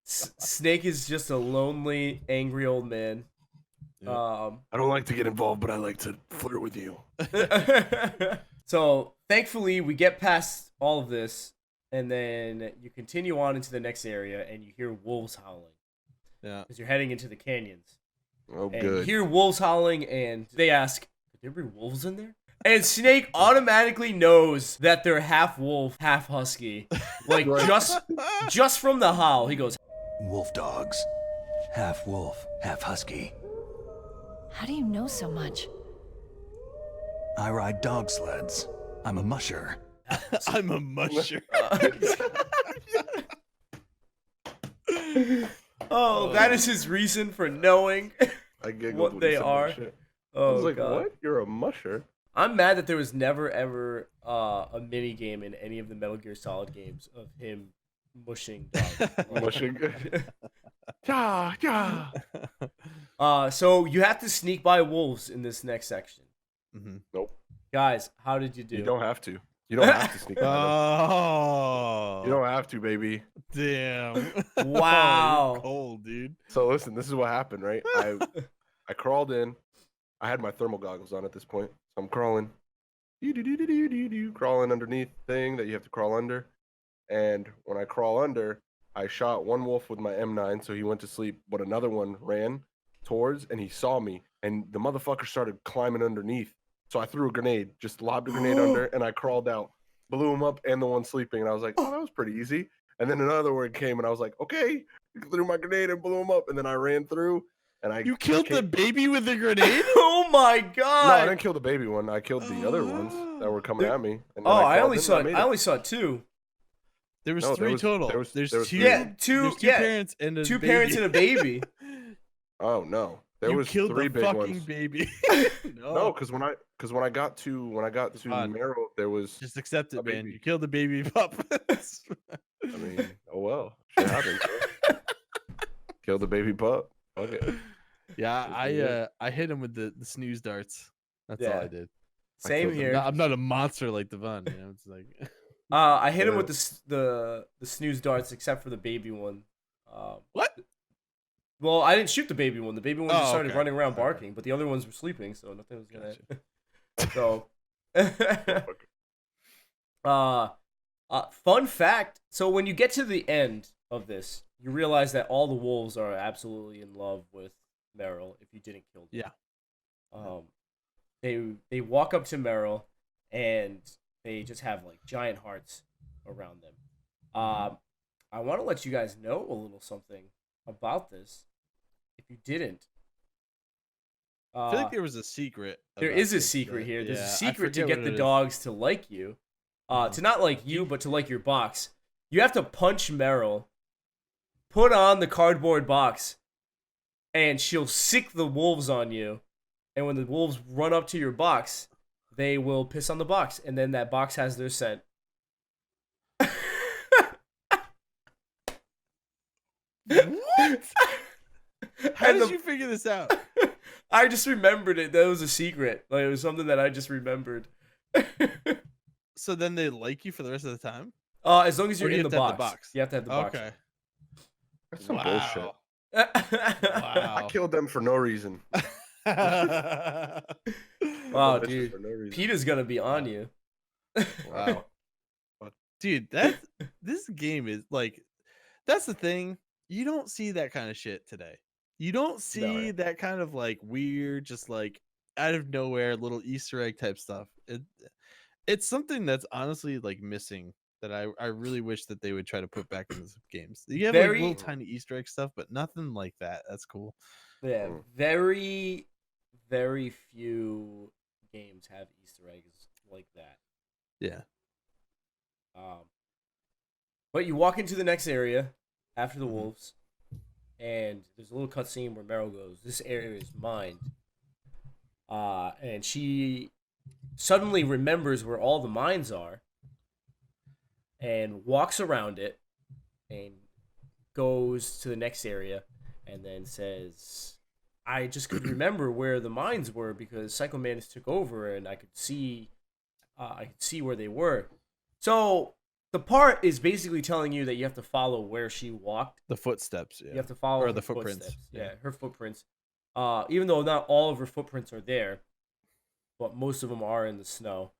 Snake is just a lonely, angry old man. I don't like to get involved, but I like to flirt with you. So thankfully we get past all of this, and then you continue on into the next area, and you hear wolves howling. Yeah. Because you're heading into the canyons. Oh, And good. you hear wolves howling, and they ask, "Could there be wolves in there?" And Snake automatically knows that they're half wolf, half husky. Like just from the howl, he goes, Wolf dogs. Half wolf, half husky. How do you know so much? I ride dog sleds. I'm a musher. I'm a musher. "Oh, that is his reason for knowing I giggled what when they you said that are." shit. I Oh was like, god. what? You're a musher? I'm mad that there was never ever a mini game in any of the Metal Gear Solid games of him mushing dogs. Mushing. Yeah, yeah. So you have to sneak by wolves in this next section. Mm-hmm. Nope. Guys, how did you do? You don't have to. You don't have to sneak by them. Oh, You don't have to, baby. damn! Wow. You're cold, dude. So listen, this is what happened, right? I crawled in. I had my thermal goggles on at this point. So I'm crawling. Crawling underneath thing that you have to crawl under. And when I crawl under, I shot one wolf with my M9, so he went to sleep, but another one ran towards, and he saw me, and the motherfucker started climbing underneath. So I threw a grenade, just lobbed a grenade under, and I crawled out, blew him up, and the one sleeping, and I was like, oh, that was pretty easy. And then another one came, and I was like, okay, threw my grenade and blew him up, and then I ran through, and I You killed the baby with a grenade? Oh my No, I god. didn't kill the baby one. I killed the other ones that were coming at me. And then Oh, I crawled only in saw and made I it. only saw two. There was No, there three was- total. there was- There's there was two. three. Yeah, two- There's two yeah, parents and a Two baby. parents and a baby. Oh no, there you was killed three the big fucking ones. baby. No, because when I got to Devon. Meryl, there was. Just accept A it, man. baby. You killed the baby pup. I mean, oh well, shit happens. Bro. Killed the baby pup. Fuck it. Yeah, I hit him with the snooze darts. That's all Yeah. I did. Same killed them. here. I'm not a monster like Devon. You know, it's like I hit him with the snooze darts, except for the baby one. what? Well, I didn't shoot the baby one. The baby one just Oh, started okay. running around Okay. barking, but the other ones were sleeping, so nothing was gonna. So, fun fact. So when you get to the end of this, you realize that all the wolves are absolutely in love with Meryl. If you didn't kill them, they walk up to Meryl, and they just have like giant hearts around them. I want to let you guys know a little something about this. If you didn't, I feel like there was a secret. There about is a this, secret but- here. There's yeah, a I secret to forget get what the it is. dogs to like you. To not like you, but to like your box. You have to punch Meryl, put on the cardboard box, and she'll sick the wolves on you. And when the wolves run up to your box, they will piss on the box, and then that box has their scent. What? How And did the- you figure this out? I just remembered it. That was a secret. Like, it was something that I just remembered. So then they like you for the rest of the time? As long as you're Or you in have the to have box. the box? You have to have the box. Okay. That's some Wow. bullshit. Wow. I killed them for no reason. Wow, Bitches dude. for no reason. Peter's gonna be on you. Wow. Dude, this game is like, that's the thing. You don't see that kind of shit today. You don't see that kind of like weird, just like out of nowhere little Easter egg type stuff. It's something that's honestly like missing that I really wish that they would try to put back in these games. You have like little tiny Easter egg stuff, but nothing like that. That's cool. Yeah, very, very few games have Easter eggs like that. Yeah. But you walk into the next area after the wolves, and there's a little cutscene where Meryl goes, "This area is mine." And she suddenly remembers where all the mines are, and walks around it, and goes to the next area, and then says, "I just could remember where the mines were because Psycho Mantis took over, and I could see where they were." So the part is basically telling you that you have to follow where she walked. The footsteps, yeah. You have to follow Or her the footprints. footsteps. Yeah, her footprints. Even though not all of her footprints are there, but most of them are in the snow,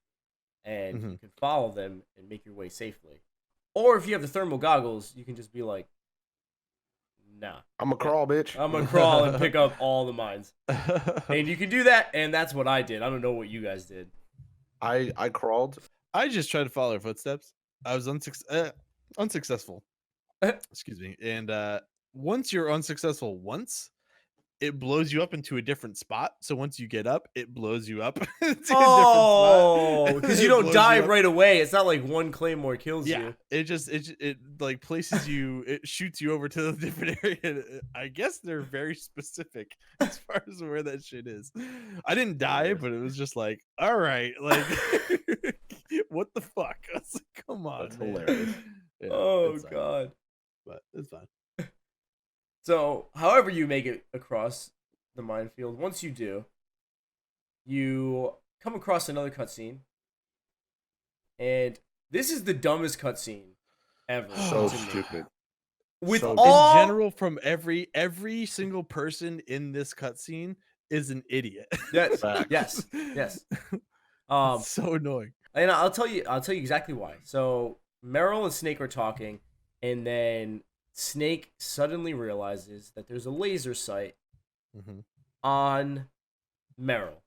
and you can follow them and make your way safely. Or if you have the thermal goggles, you can just be like, "Nah, I'm a crawl, bitch. I'm gonna crawl and pick up all the mines." And you can do that, and that's what I did. I don't know what you guys did. I crawled. I just tried to follow her footsteps. I was unsuccessful. Excuse me. And once you're unsuccessful once, it blows you up into a different spot. So once you get up, it blows you up to a different spot. Because you It don't blows die up. right away. It's not like one claymore kills Yeah, you. it like places you. It shoots you over to a different area. I guess they're very specific as far as where that shit is. I didn't die, but it was just like, all right, like, what the fuck? I was like, come on, That's man. hilarious. Yeah, Oh it's fine, god. but it's fine. So, however you make it across the minefield, once you do, you come across another cutscene, and this is the dumbest cutscene ever. So to me. stupid. With So- all In general, from every single person in this cutscene is an idiot. yes, Facts. yes. It's so annoying. And I'll tell you exactly why. So Meryl and Snake are talking, and then Snake suddenly realizes that there's a laser sight on Meryl.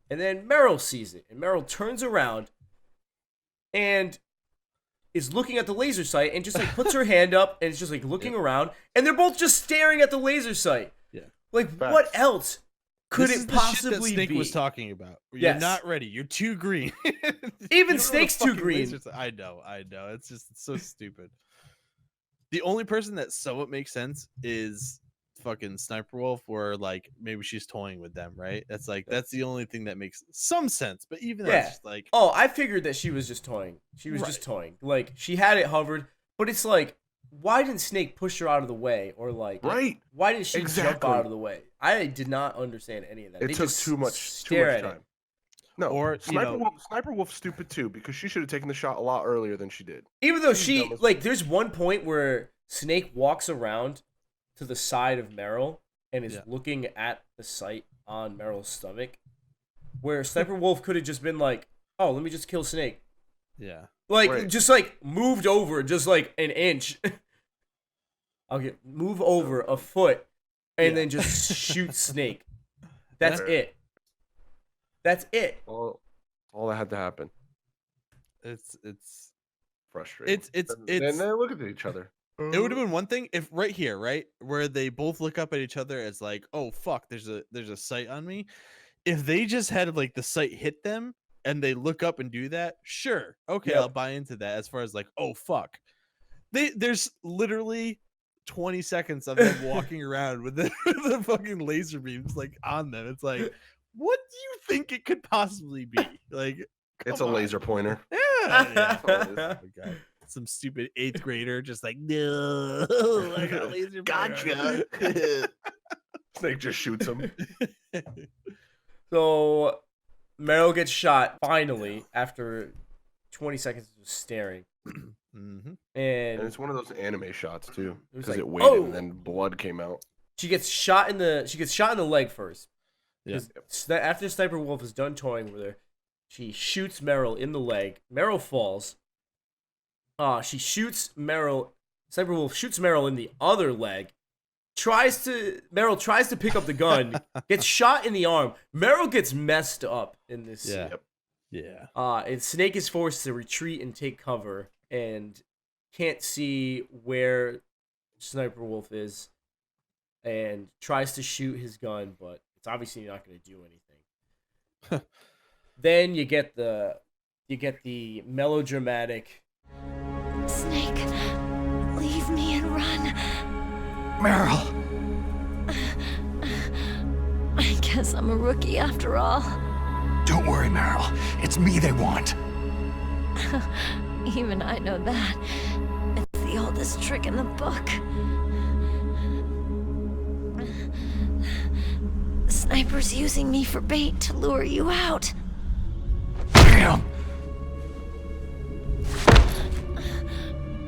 And then Meryl sees it, and Meryl turns around and is looking at the laser sight and just like puts her hand up and is just like looking around, and they're both just staring at the laser sight. Yeah. Like, Facts. what else could This it is the shit possibly that Snake be? was talking about. You're Yes. not ready. You're too green. You Even don't know what a Snake's too fucking green. laser sight- I know. It's so stupid. The only person that somewhat makes sense is fucking Sniper Wolf, where like maybe she's toying with them, right? That's the only thing that makes some sense. But even Yeah. that's just like, Oh, I figured that she was just toying. She was just toying. Like, she had it hovered, but it's like, why didn't Snake push her out of the way? Or like, Right. why did she jump Exactly. out of the way? I did not understand any of that. It They took just too much stare at time. it. No, Or, you Sniper know- Wolf, Sniper Wolf's stupid too because she should have taken the shot a lot earlier than she did. Even though She's she, dumb as like, there's one point where Snake walks around to the side of Meryl and is looking at the sight on Meryl's stomach, where Sniper Wolf could have just been like, oh, let me just kill Snake. yeah. Like, Right. just, like, moved over just, like, an inch. I'll move over a foot and then just shoot Snake. That's it. That's it. All that had to happen. It's Frustrating. It's and they look at each other. It would have been one thing if right here, right, where they both look up at each other as like, oh fuck, there's a sight on me. If they just had like the sight hit them and they look up and do that, sure, okay, I'll buy into that. As far as like, oh fuck, there's literally 20 seconds of them walking around with the fucking laser beams like on them. It's like, what do you think it could possibly be? Like, it's a laser pointer. Yeah. Oh my God. Some stupid 8th grader just like, no, I got a laser. Gotcha. Snake just shoots him. So Meryl gets shot finally after 20 seconds of just staring. Mm-hmm. And it's one of those anime shots too, because like, it waited and then blood came out. She gets shot in the leg first. Yeah. After Sniper Wolf is done toying with her, she shoots Meryl in the leg. Meryl falls. She shoots Meryl. Sniper Wolf shoots Meryl in the other leg. Meryl tries to pick up the gun. Gets shot in the arm. Meryl gets messed up in this scene. Yeah. And Snake is forced to retreat and take cover, and can't see where Sniper Wolf is, and tries to shoot his gun, but it's obviously not going to do anything. Then you get the melodramatic. Snake, leave me and run. Meryl! I guess I'm a rookie after all. Don't worry, Meryl. It's me they want. Even I know that. It's the oldest trick in the book. The sniper's using me for bait to lure you out. Damn!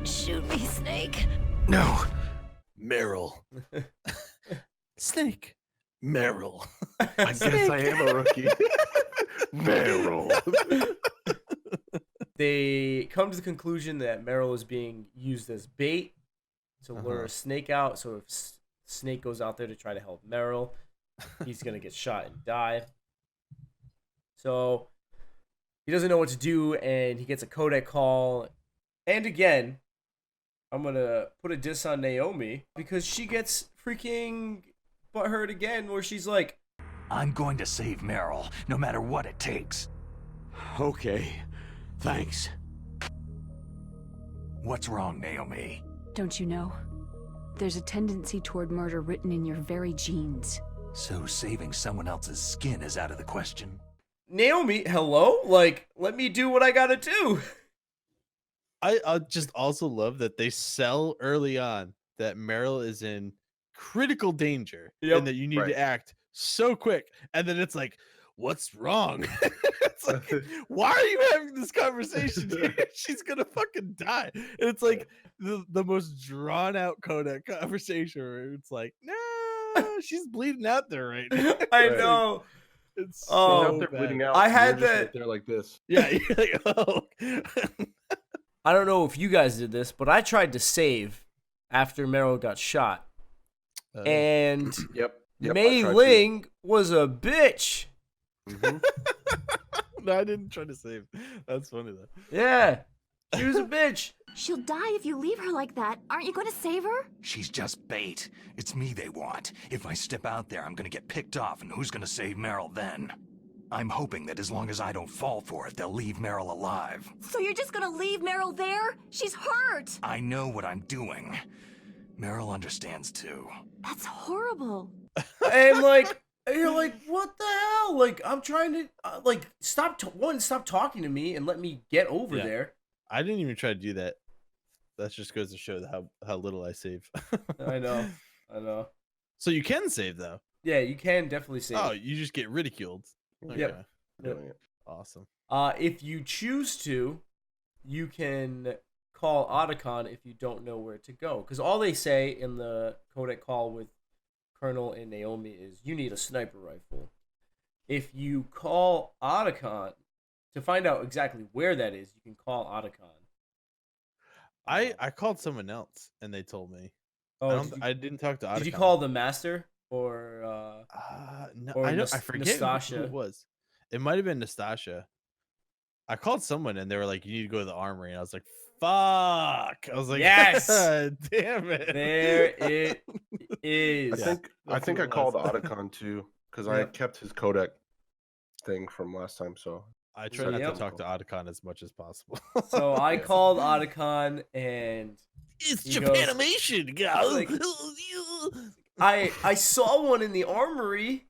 Shoot me, Snake. No. Meryl. Snake. Meryl. I guess I am a rookie. Meryl. They come to the conclusion that Meryl is being used as bait to lure Snake out. So if Snake goes out there to try to help Meryl, he's going to get shot and die. So he doesn't know what to do, and he gets a codec call. And again, I'm going to put a diss on Naomi because she gets freaking butthurt again, where she's like, I'm going to save Meryl, no matter what it takes. Okay, thanks. What's wrong, Naomi? Don't you know? There's a tendency toward murder written in your very genes. So saving someone else's skin is out of the question? Naomi, hello? Like, let me do what I gotta do. I just also love that they sell early on that Meryl is in critical danger and that you need to act so quick. And then it's like, what's wrong? It's like, why are you having this conversation here? She's gonna fucking die. And it's like the most drawn out codec conversation where it's like, no, she's bleeding out there right now. I know. It's out there bleeding out. I had that that. right there like this. Yeah, you're like, oh. I don't know if you guys did this, but I tried to save after Meryl got shot. And Yep. Mei Ling was a bitch. Mm-hmm. No, I didn't try to save. That's funny though. Yeah, she was a bitch. She'll die if you leave her like that. Aren't you going to save her? She's just bait. It's me they want. If I step out there, I'm gonna get picked off, and who's gonna save Meryl then? I'm hoping that as long as I don't fall for it, they'll leave Meryl alive. So you're just going to leave Meryl there? She's hurt! I know what I'm doing. Meryl understands too. That's horrible. And like, you're like, what the hell? Like, I'm trying to stop talking to me and let me get over there. I didn't even try to do that. That just goes to show how little I save. I know. So you can save though. Yeah, you can definitely save. Oh, you just get ridiculed. Okay. Yep. Awesome. If you choose to, you can call Otacon if you don't know where to go. Because all they say in the codec call with Colonel and Naomi is you need a sniper rifle. If you call Otacon to find out exactly where that is, you can call Otacon. I called someone else and they told me. Oh, I didn't talk to Otacon. did you call the master or no, or I forget who Nastasha? it was. It might have been Nastasha. I called someone and they were like, "You need to go to the armory," and I was like, "Fuck!" I was like, Yes! damn it." There it is. I think I called Otacon too because I Yep. kept his codec thing from last time. So I try So, not yep. to talk to Otacon as much as possible. So I called Otacon and It's he goes- Japanimation, like, I saw one in the armory,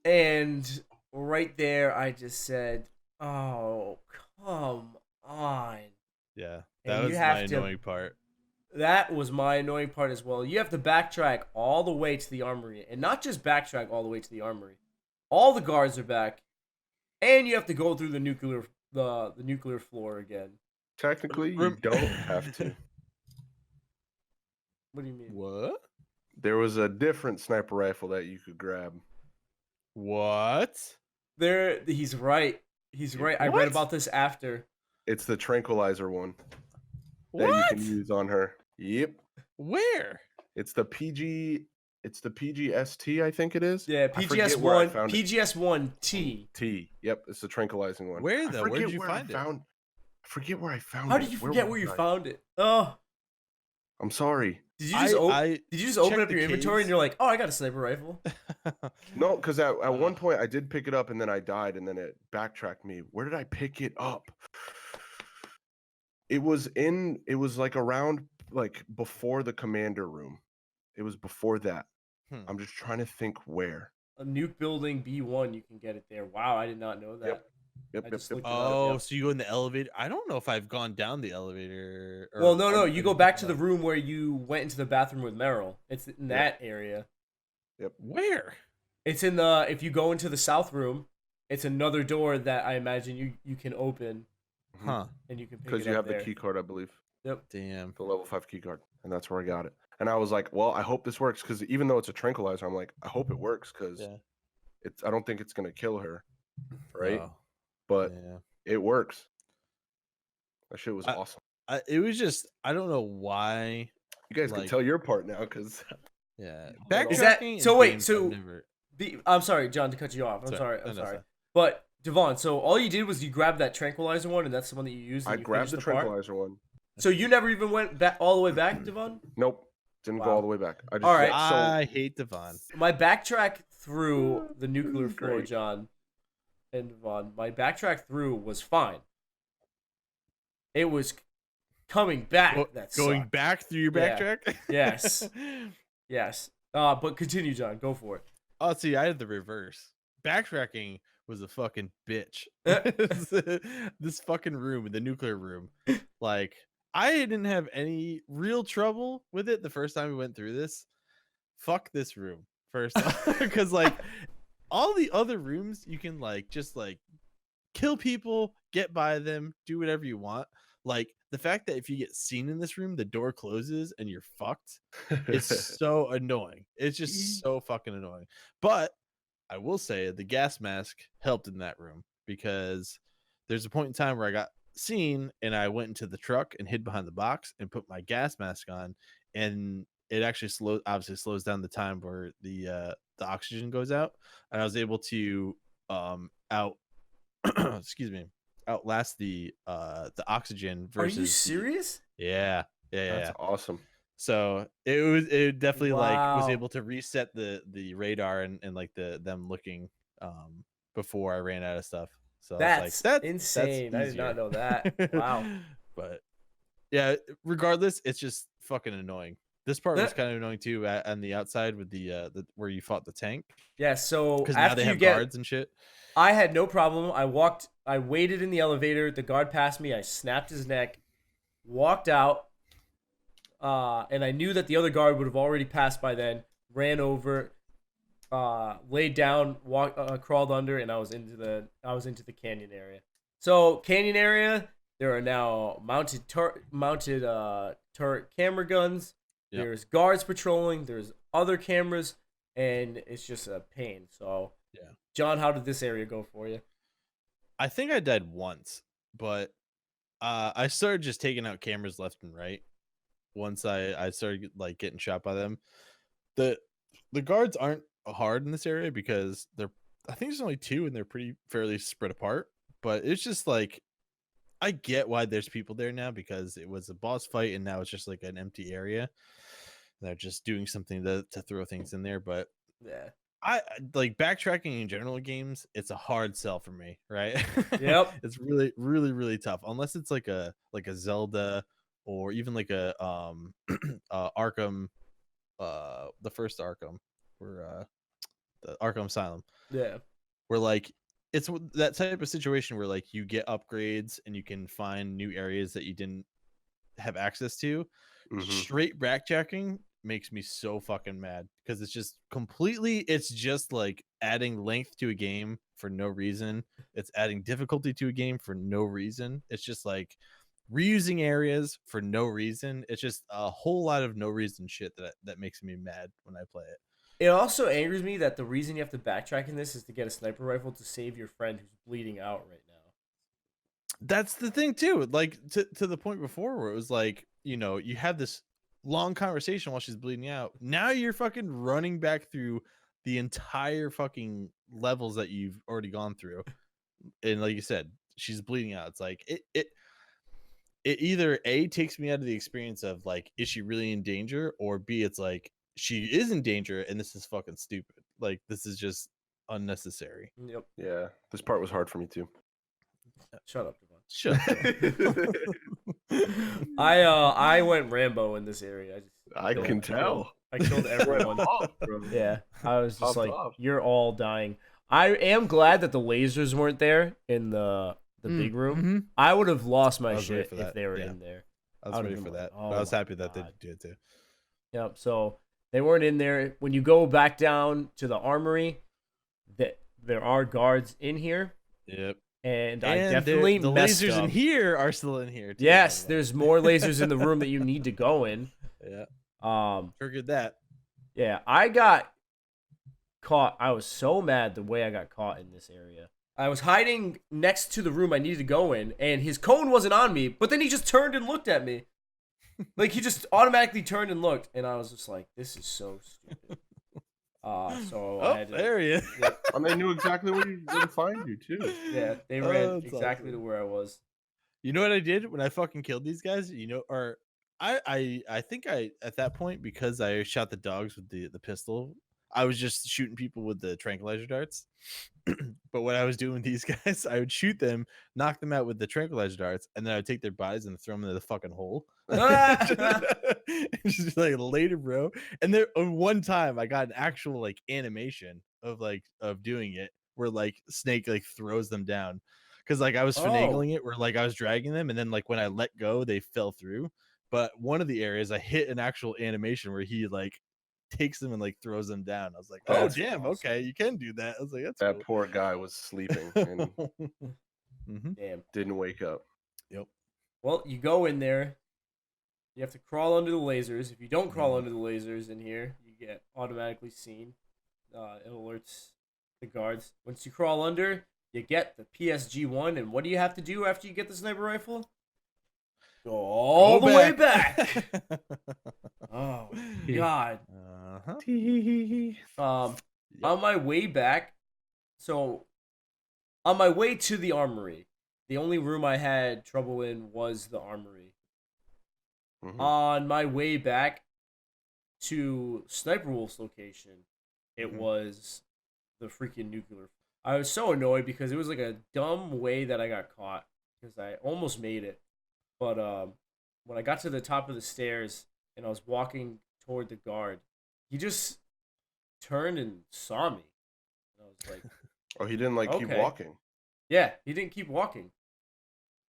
and right there I just said, "Oh, come on." Yeah, And that you was have my to- annoying part. That was my annoying part as well. You have to backtrack all the way to the armory, and not just backtrack all the way to the armory. All the guards are back, and you have to go through the nuclear floor again. technically, you don't have to. What do you mean? What? There was a different sniper rifle that you could grab. What? There, he's right. He's right. I read What? about this after. It's the tranquilizer one that you What? can use on her. Yep. Where? It's the PG. It's the PGST, I think it is. Yeah, I forget where I PGS1, found it. PGS1T. T. Yep, it's the tranquilizing one. Where I though? Where forget did you where find it? I forget where I found it. How did you forget where was you I? found it? Oh, I'm sorry. did you just I did you just open checked up the your inventory caves. and you're like, "Oh, I got a sniper rifle." No, because at one point I did pick it up and then I died and then it backtracked me. Where did I pick it up? It was like around like before the commander room. It was before that. I'm just trying to think where. A nuke building B1, you can get it there. Wow, I did not know that. Yep, I yep, just yep. looked it up. Oh, so you go in the elevator? I don't know if I've gone down the elevator. Well, no, you go back to the room where you went into the bathroom with Meryl. It's in that area. Yep. Where? It's in the if you go into the south room, it's another door that I imagine you can open Huh? and you can pick Because it you up have there. the key card, I believe. Yep. Damn. The level 5 key card. And that's where I got it. And I was like, well, I hope this works because even though it's a tranquilizer, I'm like, I hope it works because I don't think it's gonna kill her. Right? Oh, But yeah. it works. That shit was awesome. It was just I don't know why. You guys can like- tell your part now because Yeah. Is that Backtracking so? in Wait, games, so I've never- I'm sorry, John, to cut you off. I'm sorry. No, sorry. But Devon, so all you did was you grabbed that tranquilizer one, and that's the one that you used. And I you grabbed finished the part? tranquilizer one. So you never even went back all the way back, Devon? Nope. Didn't go Wow. all the way back. I just All right. I hate Devon. My backtrack through the nuclear floor, Great. John and Devon. My backtrack through was fine. It was coming back that Going sucked. back through your Yeah. backtrack? Yes. Yes. But continue, John. Go for it. Oh, see, I had the reverse. Backtracking was a fucking bitch. This fucking room, the nuclear room, like I didn't have any real trouble with it the first time we went through this. Fuck this room first, because like all the other rooms you can like just like kill people, get by them, do whatever you want. Like the fact that if you get seen in this room, the door closes and you're fucked. It's so annoying. It's just so fucking annoying. But I will say the gas mask helped in that room because there's a point in time where I got seen and I went into the truck and hid behind the box and put my gas mask on, and it actually slows down the time where the oxygen goes out, and I was able to outlast the oxygen versus. Are you serious? Yeah. That's awesome. So it definitely like was Wow. able to reset the radar and like them looking before I ran out of stuff. So I was That's like, insane. I did not know that. Wow. But yeah, regardless, it's just fucking annoying. This part was That- kind of annoying too on the outside with the where you fought the tank, Yeah, so because now after they you have get guards and shit. I had no problem. I waited in the elevator. The guard passed me. I snapped his neck, walked out, and I knew that the other guard would have already passed by then. Ran over, laid down, crawled under, and I was into the canyon area. So canyon area, there are now mounted turret camera guns. Yep. There's guards patrolling. There's other cameras, and it's just a pain. So Yeah. John, how did this area go for you? I think I died once, but I started just taking out cameras left and right once I started like getting shot by them. The guards aren't hard in this area because I think there's only 2 and they're pretty fairly spread apart. But it's just like I get why there's people there now because it was a boss fight and now it's just like an empty area. They're just doing something to throw things in there. But Yeah. I like backtracking in general games. It's a hard sell for me, right? Yep. It's really, really, really tough unless it's like a Zelda or even like a Arkham, the first Arkham, or the Arkham Asylum. Yeah. Where like it's that type of situation where like you get upgrades and you can find new areas that you didn't have access to. Straight backtracking makes me so fucking mad because it's just like adding length to a game for no reason. It's adding difficulty to a game for no reason. It's just like reusing areas for no reason. It's just a whole lot of no reason shit that makes me mad when I play it. It also angers me that the reason you have to backtrack in this is to get a sniper rifle to save your friend who's bleeding out right now. That's the thing too. Like to the point before where it was like, you know, you have this long conversation while she's bleeding out. Now you're fucking running back through the entire fucking levels that you've already gone through. And like you said, she's bleeding out. It's like it either A, takes me out of the experience of like, is she really in danger? Or B, it's like she is in danger and this is fucking stupid. Like this is just unnecessary. Yep. Yeah, this part was hard for me too. Shut up, Devon. Shut up. I went Rambo in this area. I can tell. I killed everyone. Yeah, I was just like, you're all dying. I am glad that the lasers weren't there in the big room. I would have lost my shit if they were in there. I was ready for that. Oh, but I was happy that they did too. Yep. So they weren't in there. When you go back down to the armory, there are guards in here. Yep. And I definitely the messed lasers up. in here are still in here too. Yes, there's more lasers in the room that you need to go in. Yeah. Triggered that. Yeah, I got caught. I was so mad the way I got caught in this area. I was hiding next to the room I needed to go in, and his cone wasn't on me, but then he just turned and looked at me. Like, he just automatically turned and looked, and I was just like, this is so stupid. I had to, there he is. Yeah. And they knew exactly where to find you too. Yeah, they ran exactly to where I was. You know what I did when I fucking killed these guys? You know, or I think I at that point, because I shot the dogs with the pistol, I was just shooting people with the tranquilizer darts. But what I was doing with these guys, I would shoot them, knock them out with the tranquilizer darts, and then I would take their bodies and throw them into the fucking hole. Just like later, bro. And there one time I got an actual like animation of doing it where like Snake like throws them down. Cause like I was finagling it where like I was dragging them, and then like when I let go, they fell through. But one of the areas I hit an actual animation where he like takes them and like throws them down. I was like, oh damn, awesome. Okay, you can do that. I was like, that's that cool. Poor guy was sleeping and Damn, didn't wake up. Yep. Well, you go in there. You have to crawl under the lasers. If you don't crawl under the lasers in here, you get automatically seen. It alerts the guards. Once you crawl under, you get the PSG-1, and what do you have to do after you get the sniper rifle? Go all the way back. Oh, God. On my way back, so on my way to the armory, the only room I had trouble in was the armory. On my way back to Sniper Wolf's location, it was the freaking nuclear. I was so annoyed because it was like a dumb way that I got caught because I almost made it. But when I got to the top of the stairs and I was walking toward the guard, he just turned and saw me. And I was like, oh, he didn't keep walking. Yeah, he didn't keep walking.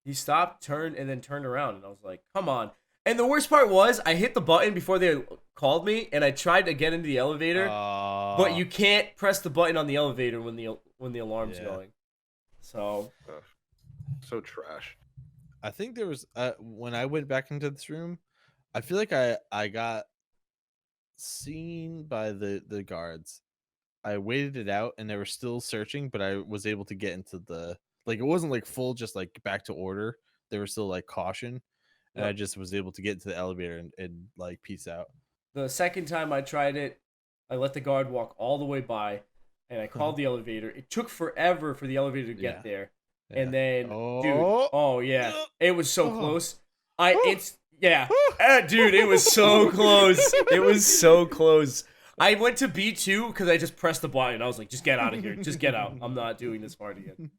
He stopped, turned, and then turned around. And I was like, come on. And the worst part was I hit the button before they called me, and I tried to get into the elevator, but you can't press the button on the elevator when the alarm's going. So trash. I think there was when I went back into this room, I feel like I got seen by the guards. I waited it out and they were still searching, but I was able to get into the it wasn't like full just like back to order. They were still like caution. and I just was able to get into the elevator and like peace out. The second time I tried it, I let the guard walk all the way by, and I called the elevator. It took forever for the elevator to get there. And then, dude, it was so close. Dude, it was so close. It was so close. I went to B2 because I just pressed the button. I was like, just get out of here. Just get out. I'm not doing this part again.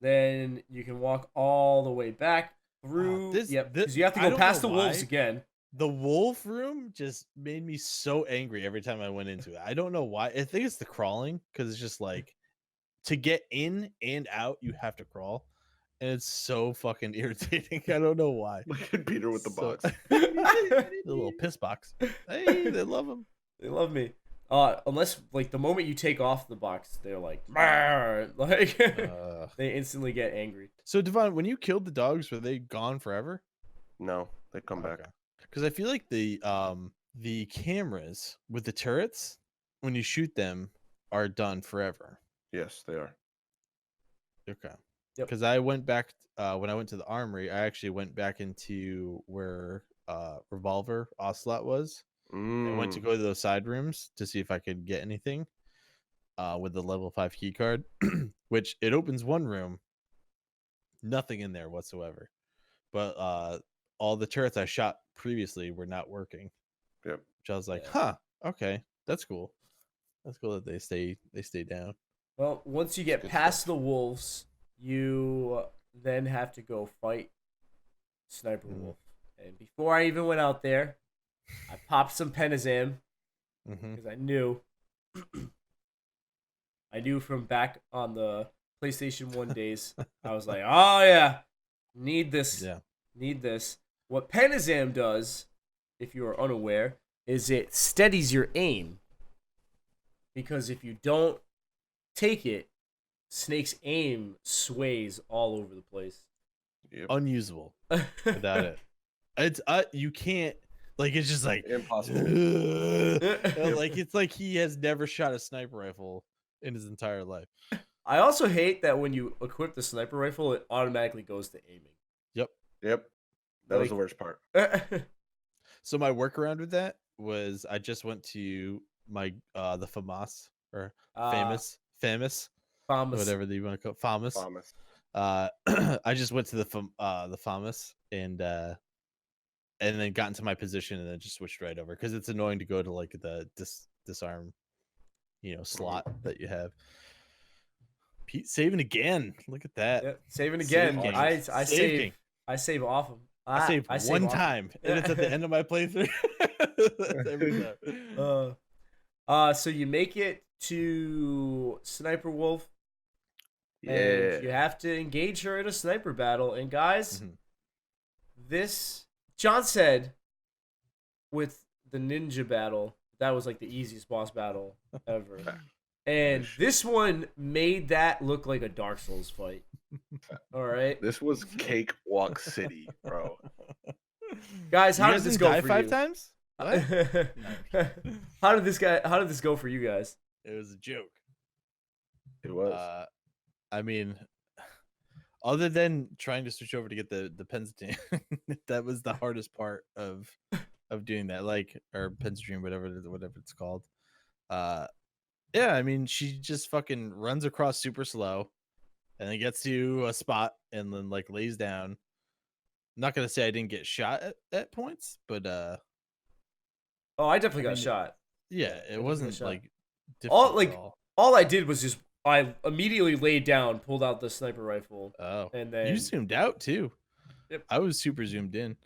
Then you can walk all the way back through. Because you have to go past the wolves again. The wolf room just made me so angry every time I went into it. I don't know why. I think it's the crawling, because it's just like to get in and out, you have to crawl. And it's so fucking irritating. I don't know why. Look at Peter with the box. The little piss box. Hey, they love him. They love me. Unless like the moment you take off the box, they're like, like they instantly get angry. So Devon, when you killed the dogs, were they gone forever? No, they come back. Because I feel like the cameras with the turrets, when you shoot them, are done forever. Yes, they are. Okay. Because I went back when I went to the armory. I actually went back into where Revolver Ocelot was. I went to go to those side rooms to see if I could get anything with the level 5 key card, which it opens one room, nothing in there whatsoever. But all the turrets I shot previously were not working. Yep. Which I was like, okay, that's cool. That's cool that they stay down. Well, once you get past the wolves, you then have to go fight Sniper Wolf. And before I even went out there, I popped some Penazam because I knew from back on the PlayStation 1 days, I was like, oh yeah, need this. Yeah. Need this. What Penazam does, if you are unaware, is it steadies your aim. Because if you don't take it, Snake's aim sways all over the place. Yep. Unusable without it. It's you can't, like, it's just like impossible. Like it's like he has never shot a sniper rifle in his entire life. I also hate that when you equip the sniper rifle, it automatically goes to aiming. Yep. That was the worst part. So my workaround with that was I just went to my the FAMAS or famous whatever you want to call it. FAMAS. I just went to the FAMAS and then got into my position and then just switched right over because it's annoying to go to like the disarm, slot that you have. Pete saving again. Look at that. Yeah, saving again. I save off him. I saved one time, and it's at the end of my playthrough. That's every time. So you make it to Sniper Wolf. Yeah. And you have to engage her in a sniper battle. And guys, this John said with the ninja battle, that was like the easiest boss battle ever. And this one made that look like a Dark Souls fight. All right. This was Cakewalk City, bro. Guys, how did this go for 5 you? times? What? How did this go for you guys? It was a joke. It was. I mean, other than trying to switch over to get the Pentatine, that was the hardest part of doing that, or Pentatine, whatever it's called. Yeah, I mean, she just fucking runs across super slow, and then gets to a spot, and then lays down. I'm not gonna say I didn't get shot at points, but oh, I definitely got shot. Yeah, it wasn't difficult at all. All I did was just I immediately laid down, pulled out the sniper rifle. Oh, and then you zoomed out too. Yep. I was super zoomed in.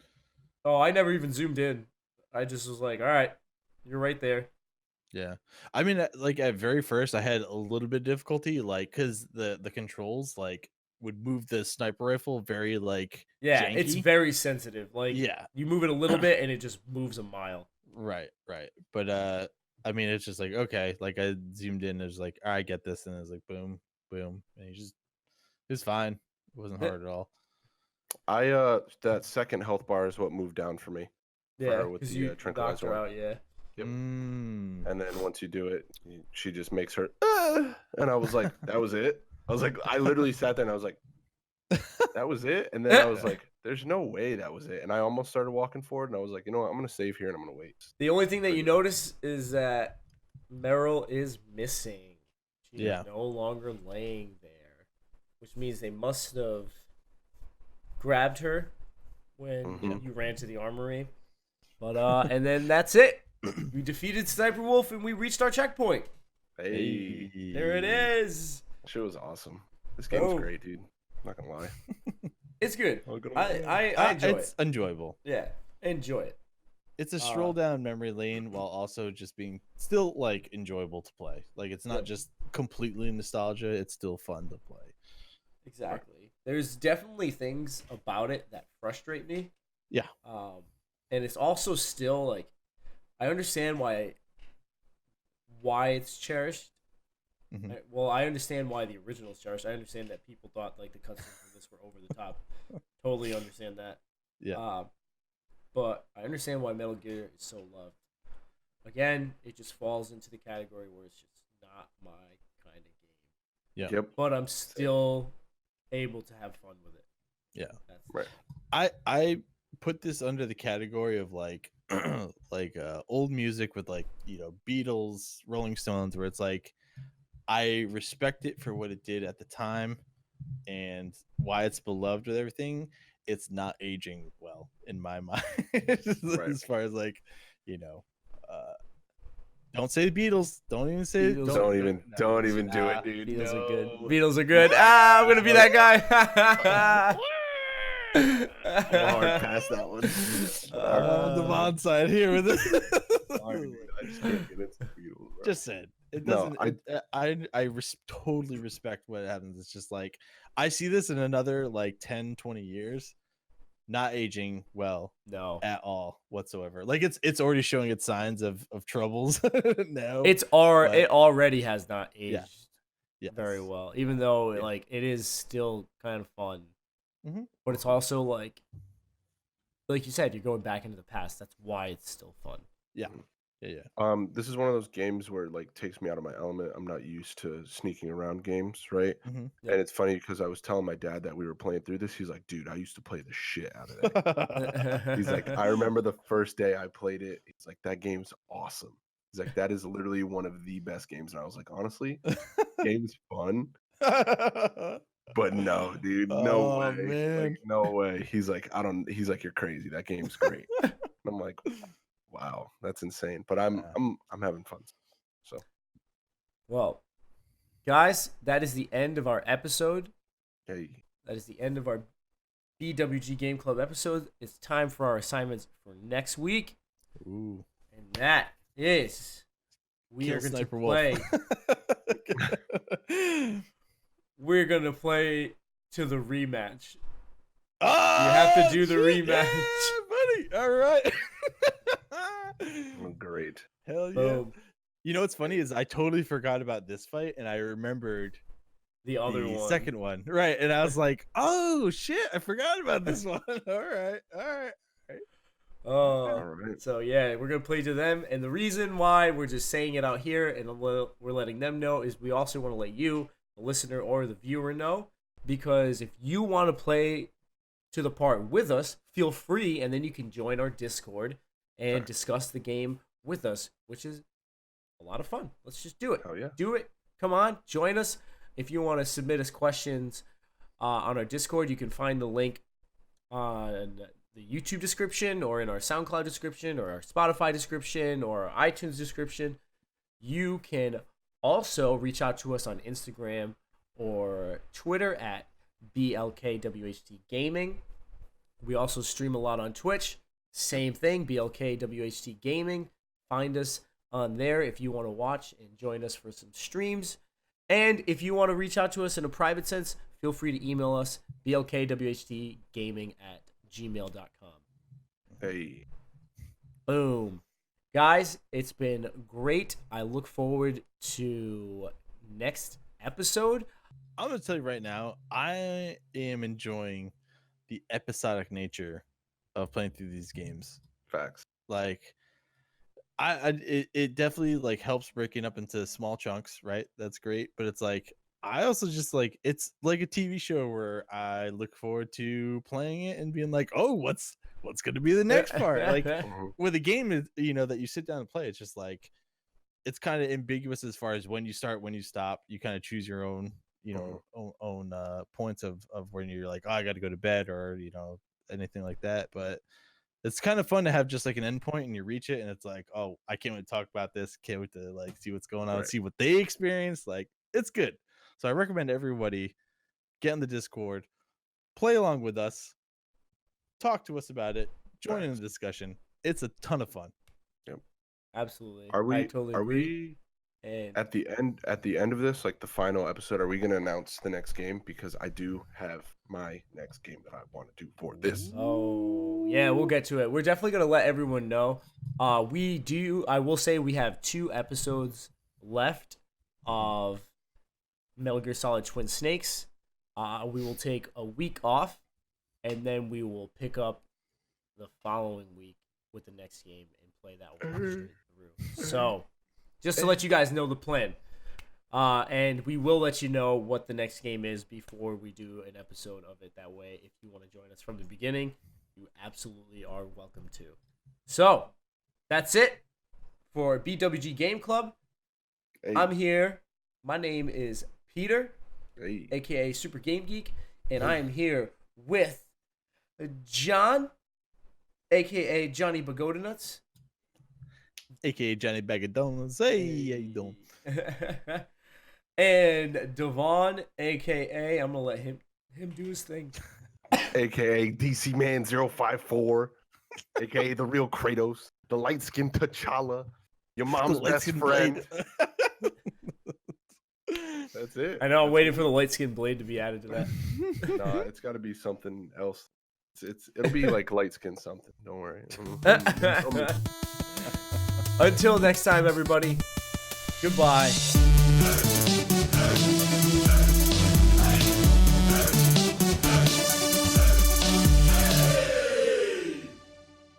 Oh, I never even zoomed in. I just was like, all right, you're right there. Yeah, I mean, at very first, I had a little bit of difficulty, because the controls would move the sniper rifle very janky. It's very sensitive. You move it a little bit and it just moves a mile. Right. But I mean, it's just okay, I zoomed in, it was I get this, and it was boom, boom, and it was fine. It wasn't hard at all. That second health bar is what moved down for me. Yeah, because you knocked her out. Yeah. Yep. And then once you do it, she just makes her, and I was like, that was it. I was like, I literally sat there and I was like, that was it. And then I was like, there's no way that was it. And I almost started walking forward, and I was like, you know what? I'm gonna save here and I'm gonna wait. The only thing that you notice is that Meryl is missing. She is no longer laying there, which means they must have grabbed her when you ran to the armory. But and then that's it. We defeated Sniper Wolf and we reached our checkpoint. Hey, there it is. Shit was awesome. This game was great, dude. I'm not gonna lie. It's good. I enjoy it. It's enjoyable. Yeah, enjoy it. It's a stroll down memory lane while also just being still like enjoyable to play. Like it's not just completely nostalgia. It's still fun to play. Exactly. There's definitely things about it that frustrate me. Yeah. And it's also still like, I understand why it's cherished. Well, I understand why the original is cherished. I understand that people thought like the cutscenes in this were over the top. Totally understand that. Yeah. But I understand why Metal Gear is so loved. Again, it just falls into the category where it's just not my kind of game. Yeah. Yep. But I'm still able to have fun with it. Yeah. That's right. I put this under the category of like old music with like, you know, Beatles, Rolling Stones, where it's like I respect it for what it did at the time and why it's beloved with everything. It's not aging well in my mind. As far as like, you know, don't say the Beatles. Don't even say Beatles. Don't even do it, dude. Beatles are good. Beatles are good. I'm gonna be that guy. I'm hard past that one. On the Bond side here with it. Sorry, I just can't get into the Beatles. Bro. Just said it doesn't. Totally respect what happens. It's just like I see this in another like 10, 20 years, not aging well, at all whatsoever. Like it's already showing its signs of troubles now. It already has not aged very well, even though like it is still kind of fun. But it's also like you said, you're going back into the past. That's why it's still fun. Yeah. This is one of those games where it like takes me out of my element. I'm not used to sneaking around games, right? And it's funny because I was telling my dad that we were playing through this. He's like, dude, I used to play the shit out of that. He's like, I remember the first day I played it. He's like, that game's awesome. He's like, that is literally one of the best games. And I was like, honestly, game's fun. But no, dude, no way. Man. Like, no way. He's like, he's like, you're crazy. That game's great. And I'm like, wow, that's insane. But I'm having fun. So, well, guys, that is the end of our episode. Hey. That is the end of our BWG Game Club episode. It's time for our assignments for next week. Ooh. And that is we are going to play. We're going to play to the rematch. Oh, you have to do the rematch. Yeah, buddy. All right. Great. Hell yeah. You know what's funny is I totally forgot about this fight and I remembered the other one. Second one. Right. And I was like, oh shit, I forgot about this one. All right. All right. So yeah, we're gonna play to them, and the reason why we're just saying it out here and we're letting them know is we also want to let you, the listener or the viewer, know, because if you want to play to the part with us, feel free, and then you can join our Discord and discuss the game with us, which is a lot of fun. Let's just do it. Oh yeah, do it. Come on, join us. If you want to submit us questions on our Discord, you can find the link on the YouTube description or in our SoundCloud description or our Spotify description or our iTunes description. You can also reach out to us on Instagram or Twitter at BLKWHT Gaming. We also stream a lot on Twitch. Same thing, BLKWHT Gaming. Find us on there if you want to watch and join us for some streams. And if you want to reach out to us in a private sense, feel free to email us, blkwhtgaming@gmail.com. Hey. Boom. Guys, it's been great. I look forward to next episode. I'm going to tell you right now, I am enjoying the episodic nature of playing through these games. Facts. Like, it definitely like helps breaking up into small chunks, right? That's great. But it's like, I also just like it's like a TV show where I look forward to playing it and being like, oh, what's going to be the next part? Like with a game is, that you sit down and play, it's just like it's kind of ambiguous as far as when you start, when you stop. You kind of choose your own, own points of when you're like, oh, I got to go to bed or anything like that. But it's kind of fun to have just like an endpoint and you reach it and it's like, oh, I can't wait to talk about this. Can't wait to like see what's going on, see what they experience. Like it's good. So I recommend everybody get in the Discord, play along with us, talk to us about it, join in the discussion. It's a ton of fun. Yep. Absolutely. Are we? I totally agree. And at the end of this, like the final episode, are we going to announce the next game? Because I do have my next game that I want to do for this. Oh yeah, we'll get to it. We're definitely gonna let everyone know. We do. I will say we have 2 episodes left of Metal Gear Solid Twin Snakes. We will take a week off, and then we will pick up the following week with the next game and play that one straight through. So, just to let you guys know the plan. And we will let you know what the next game is before we do an episode of it. That way, if you want to join us from the beginning, you absolutely are welcome to. So, that's it for BWG Game Club. Hey. I'm here. My name is Peter, Hey. a.k.a. Super Game Geek, and I am here with John, a.k.a. Johnny Bagodanuts. AKA Johnny Bag of Donuts. Hey, how you doing? And Devon, a.k.a. I'm going to let him do his thing. AKA DC Man 054, AKA the real Kratos, the light-skinned T'Challa, your mom's best friend. That's it. I know, I'm waiting for the light-skinned blade to be added to that. Nah, it's got to be something else. It'll be like light-skinned something. Don't worry. Until next time, everybody. Goodbye.